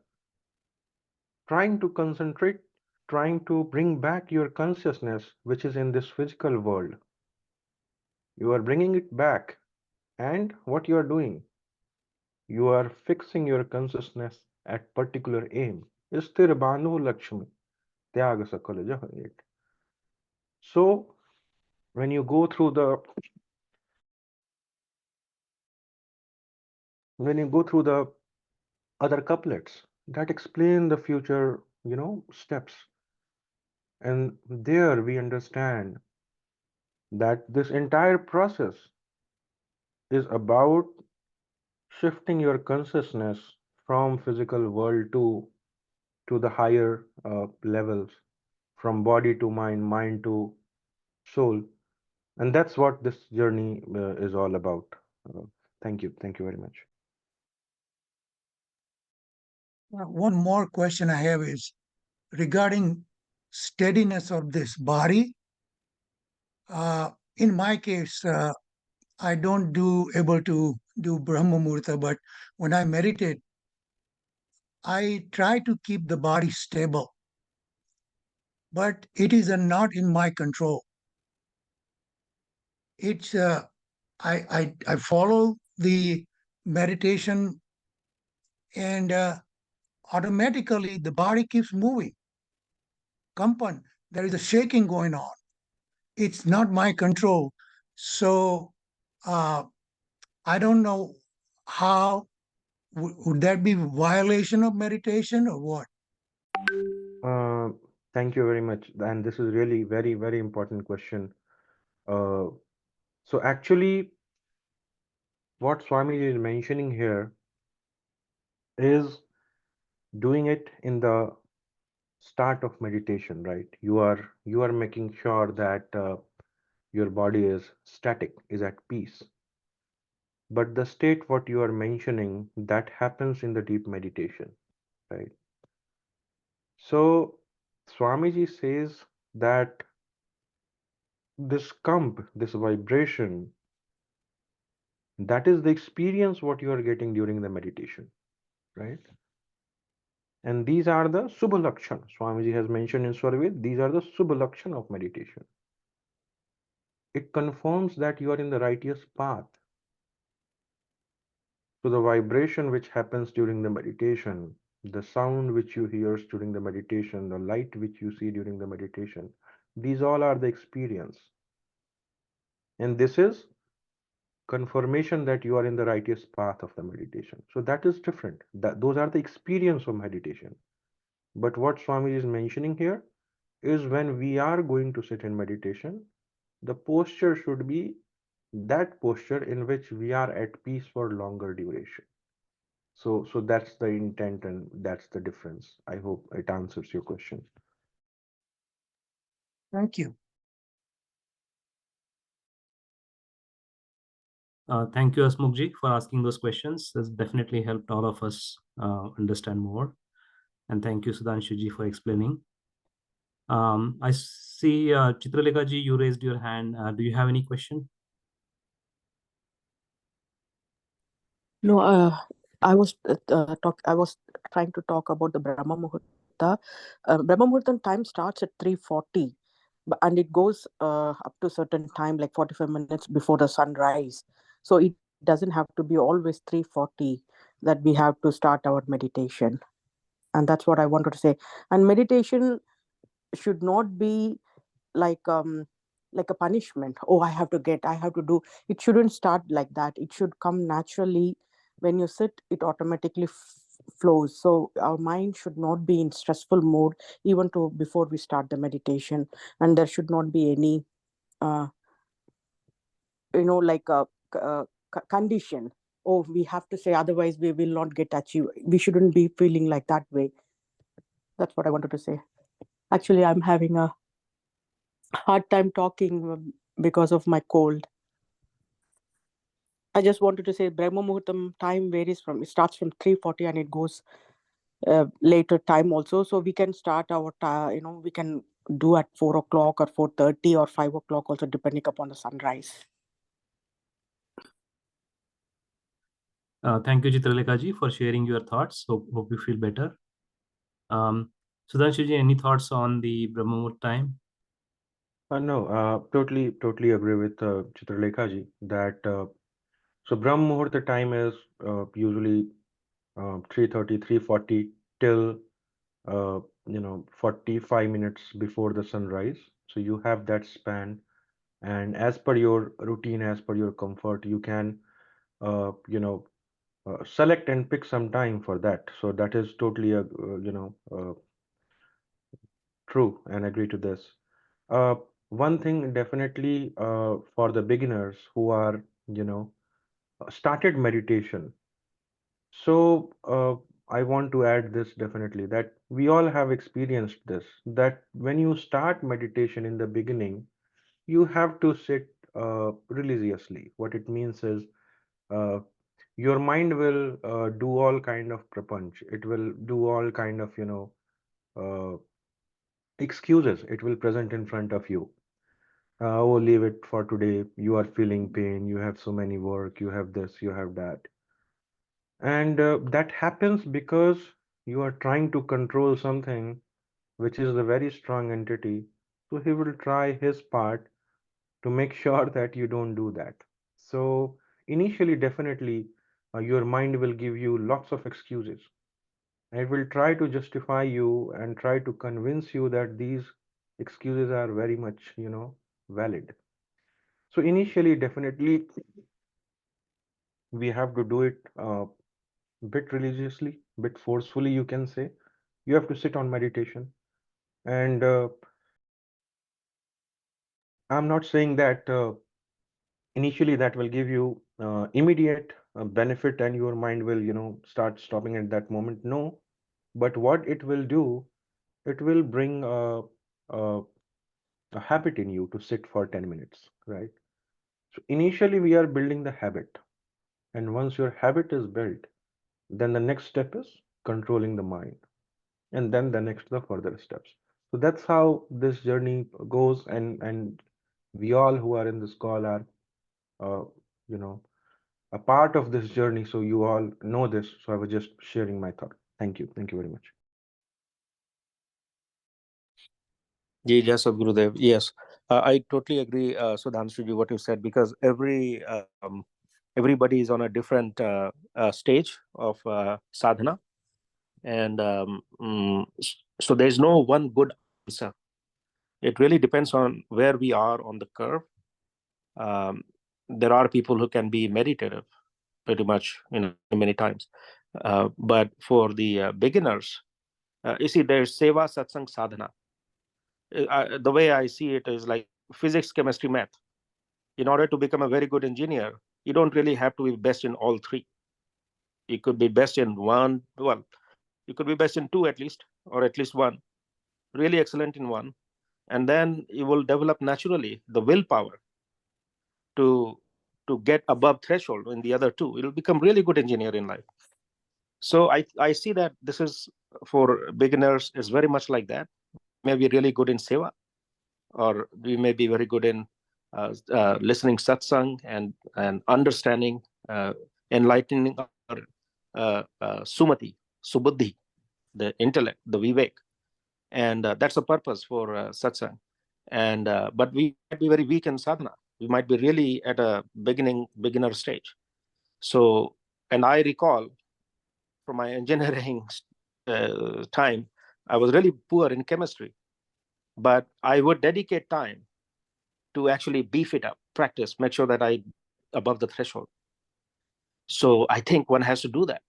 [SPEAKER 1] trying to concentrate, trying to bring back your consciousness, which is in this physical world. You are bringing it back. And what you are doing? You are fixing your consciousness at particular aim. Sthir bandhu lakshmi, tyag sakal jah ek. So when you go through the other couplets that explain the future, steps, and there we understand that this entire process is about shifting your consciousness from physical world to the higher levels, from body to mind, mind to soul, and that's what this journey is all about. Thank you very much.
[SPEAKER 6] One more question I have is regarding steadiness of this body. In my case, I don't able to do Brahma Muhurta, but when I meditate, I try to keep the body stable, but it is not in my control. It's I follow the meditation, and automatically the body keeps moving. Kampan, there is a shaking going on. It's not my control. So I don't know how would that be violation of meditation or what?
[SPEAKER 1] Thank you very much, and this is really very, very important question. So actually, what Swami is mentioning here is doing it in the start of meditation, right? You are making sure that your body is static, is at peace. But the state what you are mentioning, that happens in the deep meditation, right? So Swamiji says that this kump, this vibration, that is the experience what you are getting during the meditation, right? And these are the Subha Lakshan. Swamiji has mentioned in Swarved, these are the Subha Lakshan of meditation. It confirms that you are in the righteous path. So the vibration which happens during the meditation, the sound which you hear during the meditation, the light which you see during the meditation, these all are the experience. And this is confirmation that you are in the righteous path of the meditation. So that is different. Those are the experience of meditation. But what Swami is mentioning here is when we are going to sit in meditation, the posture should be that posture in which we are at peace for longer duration. So that's the intent and that's the difference. I hope it answers your question.
[SPEAKER 6] Thank you.
[SPEAKER 3] Thank you, Asmukji, for asking those questions. This definitely helped all of us understand more. And thank you, Sudhanshuji, for explaining. I see Chitralekha ji, you raised your hand. Do you have any question?
[SPEAKER 7] No, I was trying to talk about the Brahma Muhurta. Brahma Muhurta time starts at 3:40, and it goes up to certain time, like 45 minutes before the sunrise. So it doesn't have to be always 3:40 that we have to start our meditation. And that's what I wanted to say. And meditation should not be like like a punishment. Oh, I have to do. It shouldn't start like that. It should come naturally. When you sit, it automatically flows. So our mind should not be in stressful mode even to before we start the meditation, and there should not be any uh, like a, condition. Oh, we have to say, otherwise we will not get achieved. We shouldn't be feeling like that way. That's what I wanted to say. Actually, I'm having a hard time talking because of my cold. I just wanted to say Brahma Muhurtam time varies from, it starts from 3:40 and it goes later time also. So we can start our, we can do at 4 o'clock or 4:30 or 5 o'clock also, depending upon the sunrise.
[SPEAKER 3] Thank you, Chitralekha ji, for sharing your thoughts. Hope you feel better. Sudhanshu ji, any thoughts on the Brahma Muhurta time?
[SPEAKER 1] No, totally agree with Chitralekha ji that so Brahm Muhurta time is usually 3:30, 3:40 till 45 minutes before the sunrise. So you have that span, and as per your routine, as per your comfort, you can select and pick some time for that. So that is totally true, and agree to this. One thing definitely for the beginners who are started meditation. So I want to add this definitely that we all have experienced this, that when you start meditation in the beginning, you have to sit religiously. What it means is uh, your mind will do all kind of prapanch. It will do all kind of uh, excuses. It will present in front of you. Oh, leave it for today. You are feeling pain. You have so many work. You have this. You have that. And that happens because you are trying to control something which is a very strong entity. So he will try his part to make sure that you don't do that. So initially, definitely, your mind will give you lots of excuses. And it will try to justify you and try to convince you that these excuses are very much, valid. So initially, definitely, we have to do it bit religiously, bit forcefully, you can say. You have to sit on meditation. And I'm not saying that initially that will give you immediate benefit and your mind will, start stopping at that moment. No, but what it will do, it will bring a habit in you to sit for 10 minutes, right? So initially we are building the habit. And once your habit is built, then the next step is controlling the mind. And then the next the further steps. So that's how this journey goes, and we all who are in this call are uh, you know a part of this journey, so you all know this. So I was just sharing my thought. Thank you very much.
[SPEAKER 2] Yes, Sadgurudev. Yes, I totally agree, Sudhanshuji, what you said, because everybody is on a different stage of sadhana, and so there's no one good answer. It really depends on where we are on the curve. There are people who can be meditative pretty much, many times, but for the beginners, you see, there's seva, satsang, sadhana. The way I see it is like physics, chemistry, math. In order to become a very good engineer, you don't really have to be best in all three. You could be best in one. Well, you could be best in two at least, or at least one. Really excellent in one, and then you will develop naturally the willpower to get above threshold in the other two. You'll become really good engineer in life. So I see that this is for beginners is very much like that. We may be really good in seva, or we may be very good in listening satsang and understanding enlightening our sumati, subuddhi, the intellect, the vivek. And that's the purpose for satsang. And but we might be very weak in sadhana. We might be really at a beginner stage. So, and I recall from my engineering time, I was really poor in chemistry, but I would dedicate time to actually beef it up, practice, make sure that I above the threshold. So I think one has to do that.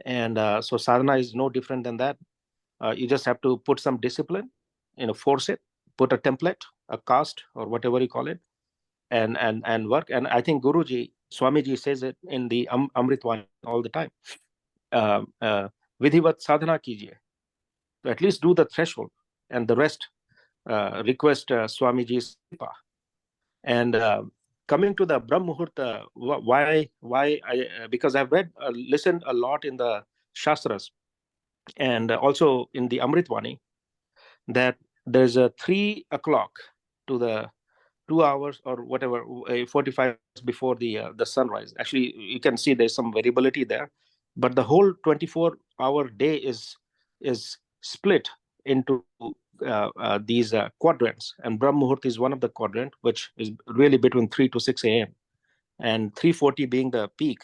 [SPEAKER 2] And so sadhana is no different than that. You just have to put some discipline, force it, put a template, a caste, or whatever you call it, and work. And I think Guruji, Swamiji says it in the Amritwani all the time. Vidhivat sadhana kijiye. So at least do the threshold, and the rest request Swamiji's kripa. And coming to the Brahm Muhurta, why I because I've read, listened a lot in the Shastras, and also in the Amritwani, that there's a 3 o'clock to the 2 hours or whatever, 45 minutes before the sunrise. Actually, you can see there's some variability there, but the whole 24-hour day is split into these quadrants, and Brahm Muhurt is one of the quadrant, which is really between 3 to 6 a.m. and 3:40 being the peak.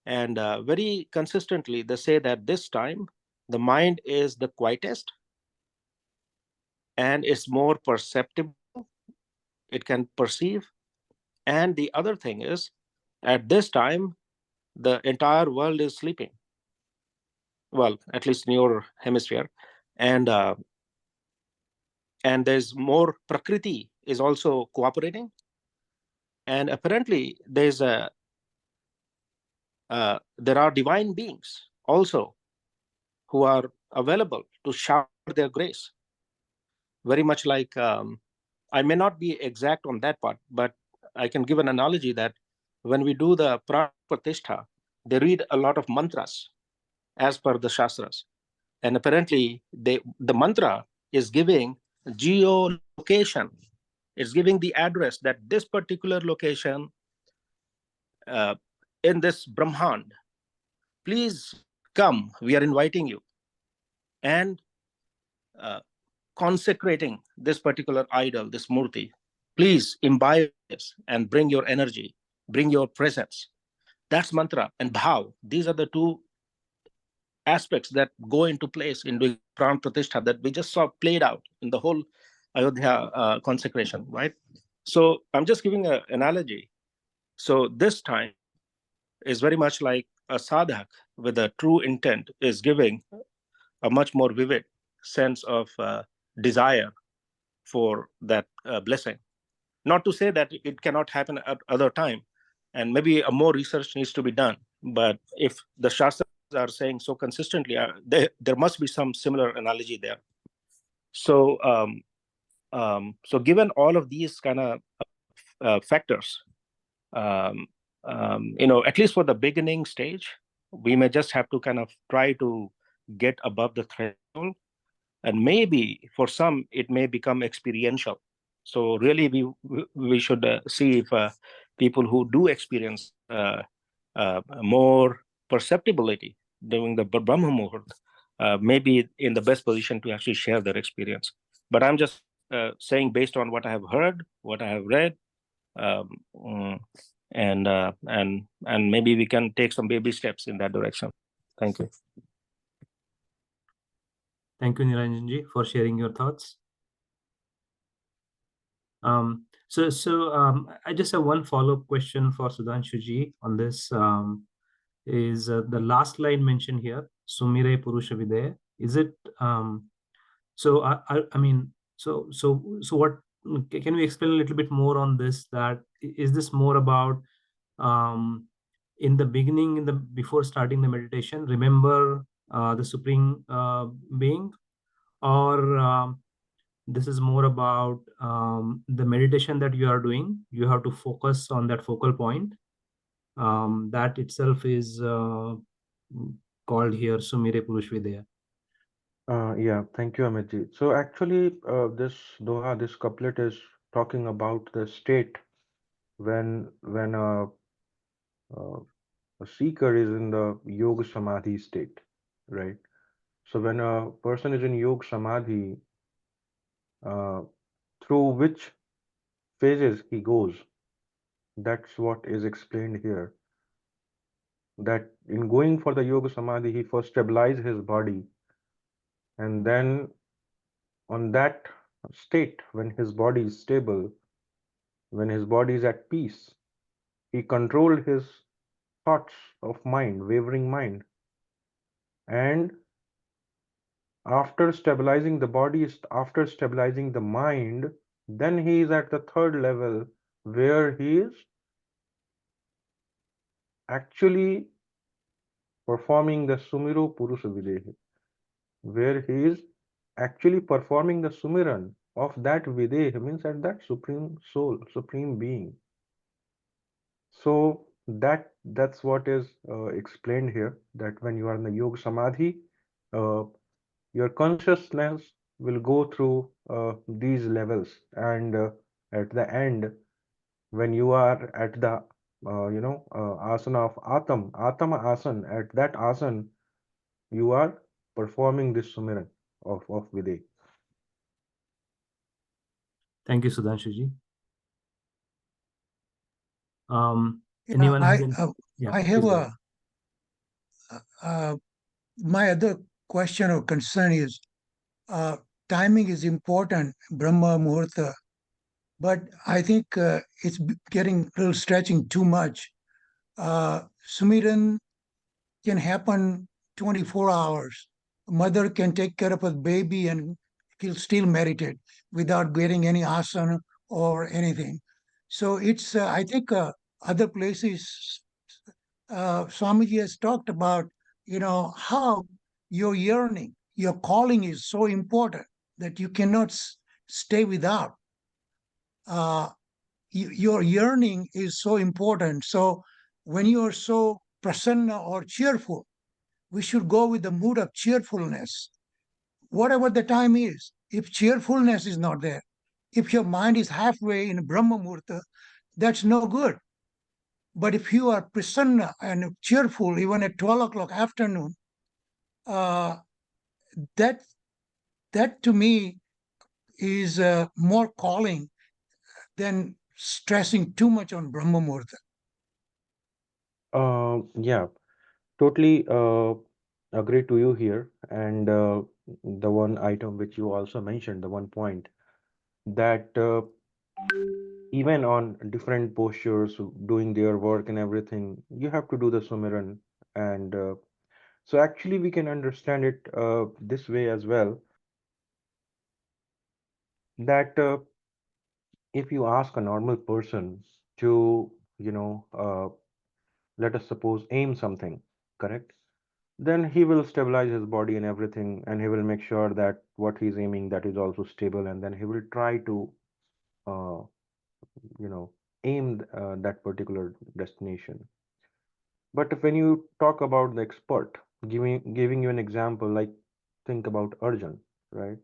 [SPEAKER 2] And very consistently, they say that this time the mind is the quietest and it's more perceptible. It can perceive. And the other thing is, at this time, the entire world is sleeping. Well, at least in your hemisphere. And there's more Prakriti is also cooperating. And apparently there are divine beings also who are available to shower their grace. Very much like, I may not be exact on that part, but I can give an analogy that when we do the Prana Pratishtha, they read a lot of mantras as per the Shastras. And apparently the mantra is giving geolocation. It's giving the address that this particular location in this Brahmand, please come, we are inviting you. And consecrating this particular idol, this murti, please imbibe this and bring your energy, bring your presence. That's mantra and bhav. These are the two aspects that go into place in doing Pran Pratishtha that we just saw played out in the whole Ayodhya consecration, right? So I'm just giving an analogy. So this time is very much like a sadhak with a true intent is giving a much more vivid sense of desire for that blessing. Not to say that it cannot happen at other time, and maybe a more research needs to be done. But if the Shastras are saying so consistently, there must be some similar analogy there. So, so given all of these kind of factors, at least for the beginning stage, we may just have to kind of try to get above the threshold, and maybe for some it may become experiential. So really, we should see if people who do experience more perceptibility during the Brahma Muhurt may be in the best position to actually share their experience. But I'm just saying based on what I have heard, what I have read, and maybe we can take some baby steps in that direction. Thank you.
[SPEAKER 3] Thank you, Niranjanji, for sharing your thoughts. So I just have one follow-up question for Sudhanshuji on this. Is the last line mentioned here, Sumire Purusha Vidya? Is it so? I mean, so what? Can we explain a little bit more on this? That is this more about in the beginning, before starting the meditation, remember the supreme being, or this is more about the meditation that you are doing? You have to focus on that focal point. That itself is called here Sumire Purush Vidya.
[SPEAKER 1] Yeah, thank you, Amitji. So actually, this doha, this couplet is talking about the state when a a seeker is in the yoga samadhi state, right? So when a person is in yoga samadhi, uh, through which phases he goes, that's what is explained here. That in going for the yoga samadhi, he first stabilizes his body, and then on that state, when his body is stable, when his body is at peace, he controlled his thoughts of mind, wavering mind, and after stabilizing the body, after stabilizing the mind, then he is at the third level where he is actually performing the Sumiro Purusha Videhi, where he is actually performing the Sumiran of that Videhi, means at that supreme soul, supreme being. So that's what is explained here, that when you are in the Yoga Samadhi, your consciousness will go through these levels, and at the end, when you are at the asana of atama asan, at that asan you are performing this sumiran of Videh.
[SPEAKER 3] Thank you, Sudhanshuji.
[SPEAKER 6] Yeah,
[SPEAKER 3] Anyone has any? Yeah,
[SPEAKER 6] I have
[SPEAKER 3] please go ahead.
[SPEAKER 6] my other question or concern is timing is important, Brahma Muhurta, but I think it's getting a little stretching too much. Sumiran can happen 24 hours. A mother can take care of a baby and he'll still meditate without getting any asana or anything. So it's, I think, other places, Swamiji has talked about, how your yearning, your calling is so important that you cannot stay without. Your yearning is so important. So when you are so prasanna or cheerful, we should go with the mood of cheerfulness, whatever the time is. If cheerfulness is not there, if your mind is halfway in Brahma Murta, that's no good. But if you are prasanna and cheerful, even at 12 o'clock afternoon, uh, that that to me is more calling than stressing too much on Brahma Murta.
[SPEAKER 1] Yeah, totally agree to you here. And the one item which you also mentioned, the one point, that even on different postures, doing their work and everything, you have to do the Sumiran. And so actually we can understand it this way as well, that if you ask a normal person to, let us suppose, aim something, correct? Then he will stabilize his body and everything, and he will make sure that what he's aiming, that is also stable, and then he will try to, uh, aim that particular destination. But when you talk about the expert, giving you an example, like think about Arjun, right?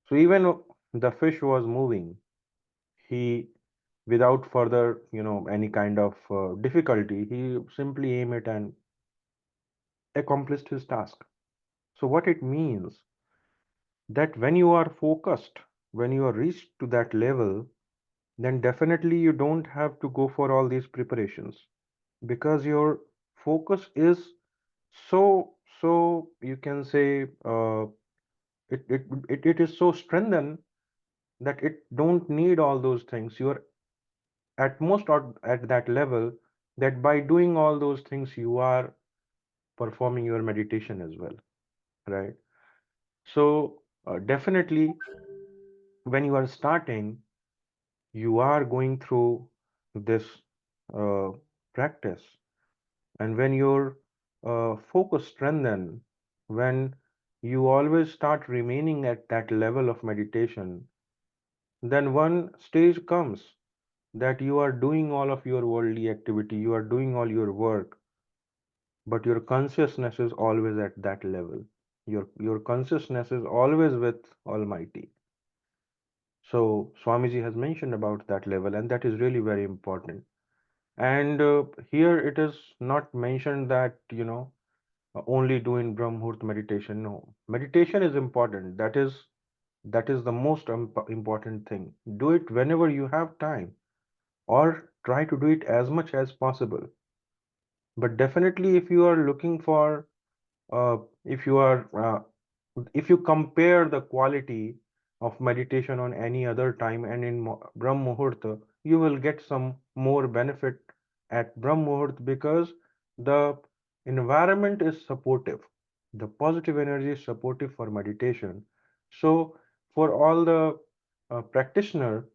[SPEAKER 1] So even the fish was moving, he, without further, any kind of difficulty, he simply aimed it and accomplished his task. So what it means, that when you are focused, when you are reached to that level, then definitely you don't have to go for all these preparations, because your focus is so you can say, it is so strengthened that it don't need all those things. You are at most at that level, that by doing all those things you are performing your meditation as well, right? So definitely when you are starting, you are going through this uh, practice, and when your focus strengthen, when you always start remaining at that level of meditation, then one stage comes that you are doing all of your worldly activity, you are doing all your work, but your consciousness is always at that level. Your consciousness is always with Almighty. So Swamiji has mentioned about that level, and that is really very important. And here it is not mentioned that, only do in Brahm Muhurt meditation. No, meditation is important. That is the most important thing. Do it whenever you have time, or try to do it as much as possible. But definitely, if you are looking for, if you are, if you compare the quality of meditation on any other time and in Brahm Muhurta, you will get some more benefit at Brahm Muhurt because the environment is supportive. The positive energy is supportive for meditation. So for all the practitioner,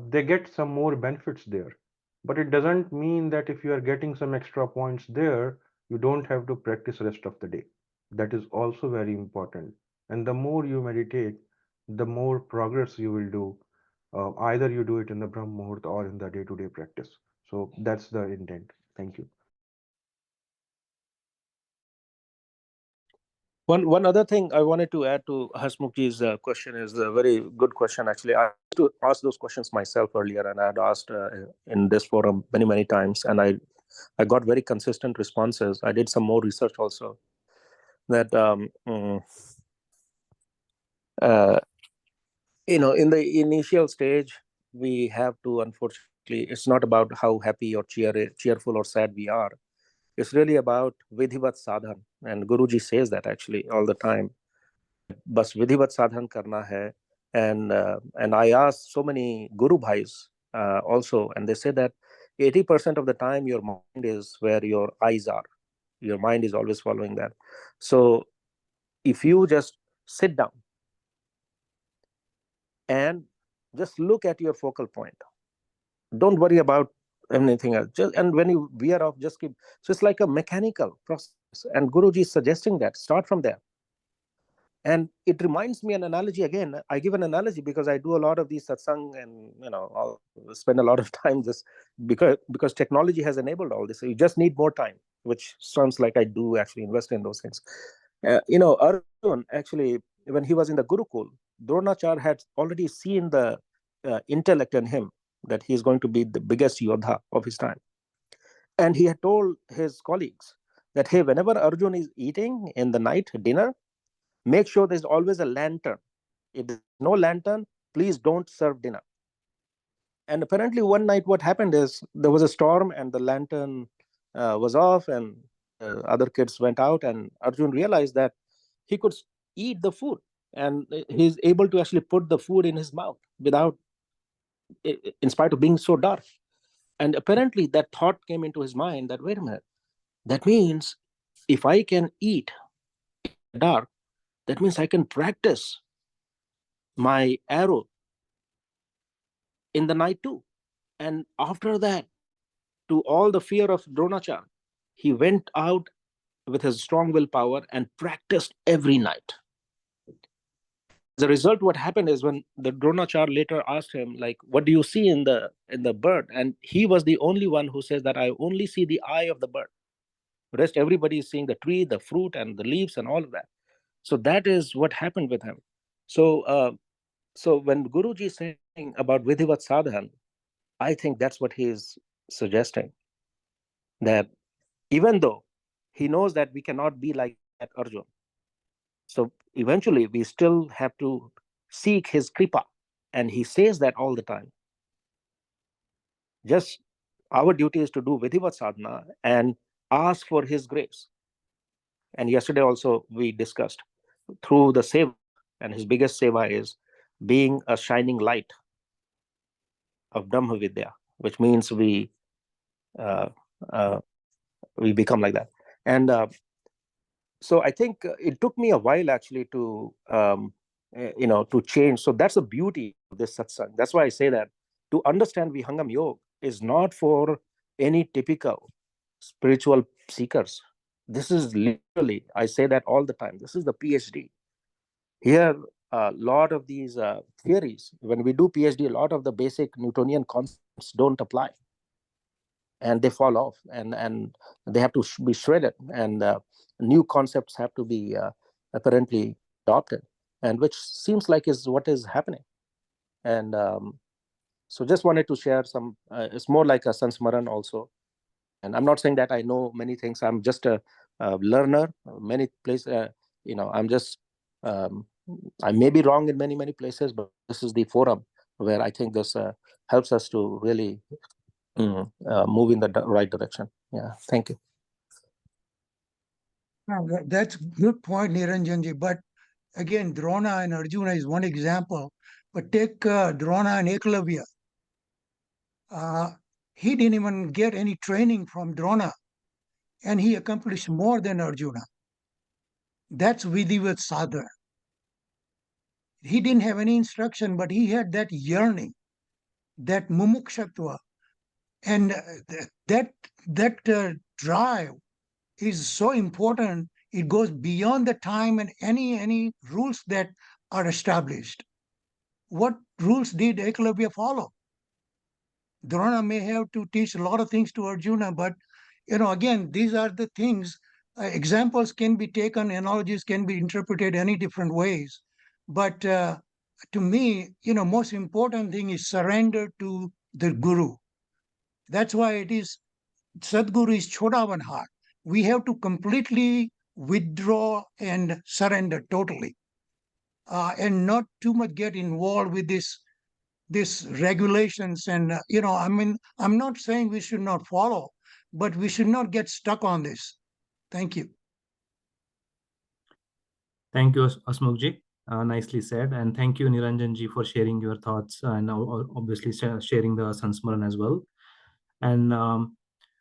[SPEAKER 1] they get some more benefits there. But it doesn't mean that if you are getting some extra points there, you don't have to practice rest of the day. That is also very important. And the more you meditate, the more progress you will do. Either you do it in the Brahm Muhurt or in the day-to-day practice. So that's the intent. Thank you.
[SPEAKER 2] One other thing I wanted to add to Hasmukhji's question is a very good question. Actually, I used to ask those questions myself earlier, and I had asked in this forum many times, and I got very consistent responses. I did some more research also that in the initial stage we have to, unfortunately, it's not about how happy or cheerful or sad we are. It's really about vidhivat sadhan, and Guruji says that actually all the time. Bas vidhivat sadhan karna hai, and I asked so many Guru Bhais also, and they say that 80% of the time your mind is where your eyes are. Your mind is always following that. So if you just sit down and just look at your focal point, don't worry about anything else. And when you veer off, just keep. So it's like a mechanical process. And Guruji is suggesting that start from there. And it reminds me an analogy again. I give an analogy because I do a lot of these satsang, and I'll spend a lot of time just because technology has enabled all this. So you just need more time, which sounds like I do actually invest in those things. Arjun actually, when he was in the Gurukul, Dronachar had already seen the intellect in him, that he is going to be the biggest Yodha of his time. And he had told his colleagues that, hey, whenever Arjun is eating in the night dinner, make sure there's always a lantern. If there's no lantern, please don't serve dinner. And apparently one night what happened is there was a storm and the lantern was off, and other kids went out, and Arjun realized that he could eat the food, and he's able to actually put the food in his mouth without, in spite of being so dark. And apparently that thought came into his mind that, wait a minute, that means if I can eat in the dark, that means I can practice my arrow in the night too. And after that, to all the fear of Dronachar, he went out with his strong willpower and practiced every night. As a result, what happened is when the Dronachar later asked him, like, what do you see in the bird? And he was the only one who says that I only see the eye of the bird. The rest, everybody is seeing the tree, the fruit, and the leaves, and all of that. So that is what happened with him. So when Guruji is saying about Vidhivat Sadhan, I think that's what he is suggesting. That even though he knows that we cannot be like that Arjun, so eventually we still have to seek his kripa. And he says that all the time. Just our duty is to do Vidhivat Sadhana and ask for his grace. And yesterday also we discussed through the seva, and his biggest seva is being a shining light of Brahma Vidya, which means we become like that. And so I think it took me a while actually to to change. So that's the beauty of this satsang. That's why I say that to understand Vihangam Yoga is not for any typical spiritual seekers. This is literally, I say that all the time, this is the PhD. Here, a lot of these theories, when we do PhD, a lot of the basic Newtonian concepts don't apply. And they fall off, and they have to be shredded, and new concepts have to be apparently adopted, and which seems like is what is happening. And So just wanted to share some, it's more like a Sansmaran also. And I'm not saying that I know many things. I'm just a learner, many places, I'm just, I may be wrong in many, many places, but this is the forum where I think this helps us to really move in the right direction. Yeah, thank you.
[SPEAKER 6] That's good point, Niranjanji. But again, Drona and Arjuna is one example. But take Drona and Eklavya. He didn't even get any training from Drona, and he accomplished more than Arjuna. That's Vidhivat Sadhana. He didn't have any instruction, but he had that yearning, that mumukshatva, and that drive is so important. It goes beyond the time and any rules that are established. What rules did Eklavya follow? Drona may have to teach a lot of things to Arjuna, but again, these are the things. Examples can be taken, analogies can be interpreted any different ways. But to me, most important thing is surrender to the Guru. That's why it is Sadguru is Chodavan heart. We have to completely withdraw and surrender totally, and not too much get involved with this regulations. And I'm not saying we should not follow, but we should not get stuck on this. Thank you.
[SPEAKER 3] Thank you, Asmukji. Nicely said. And thank you, Niranjanji, for sharing your thoughts and obviously sharing the Sansmaran as well. And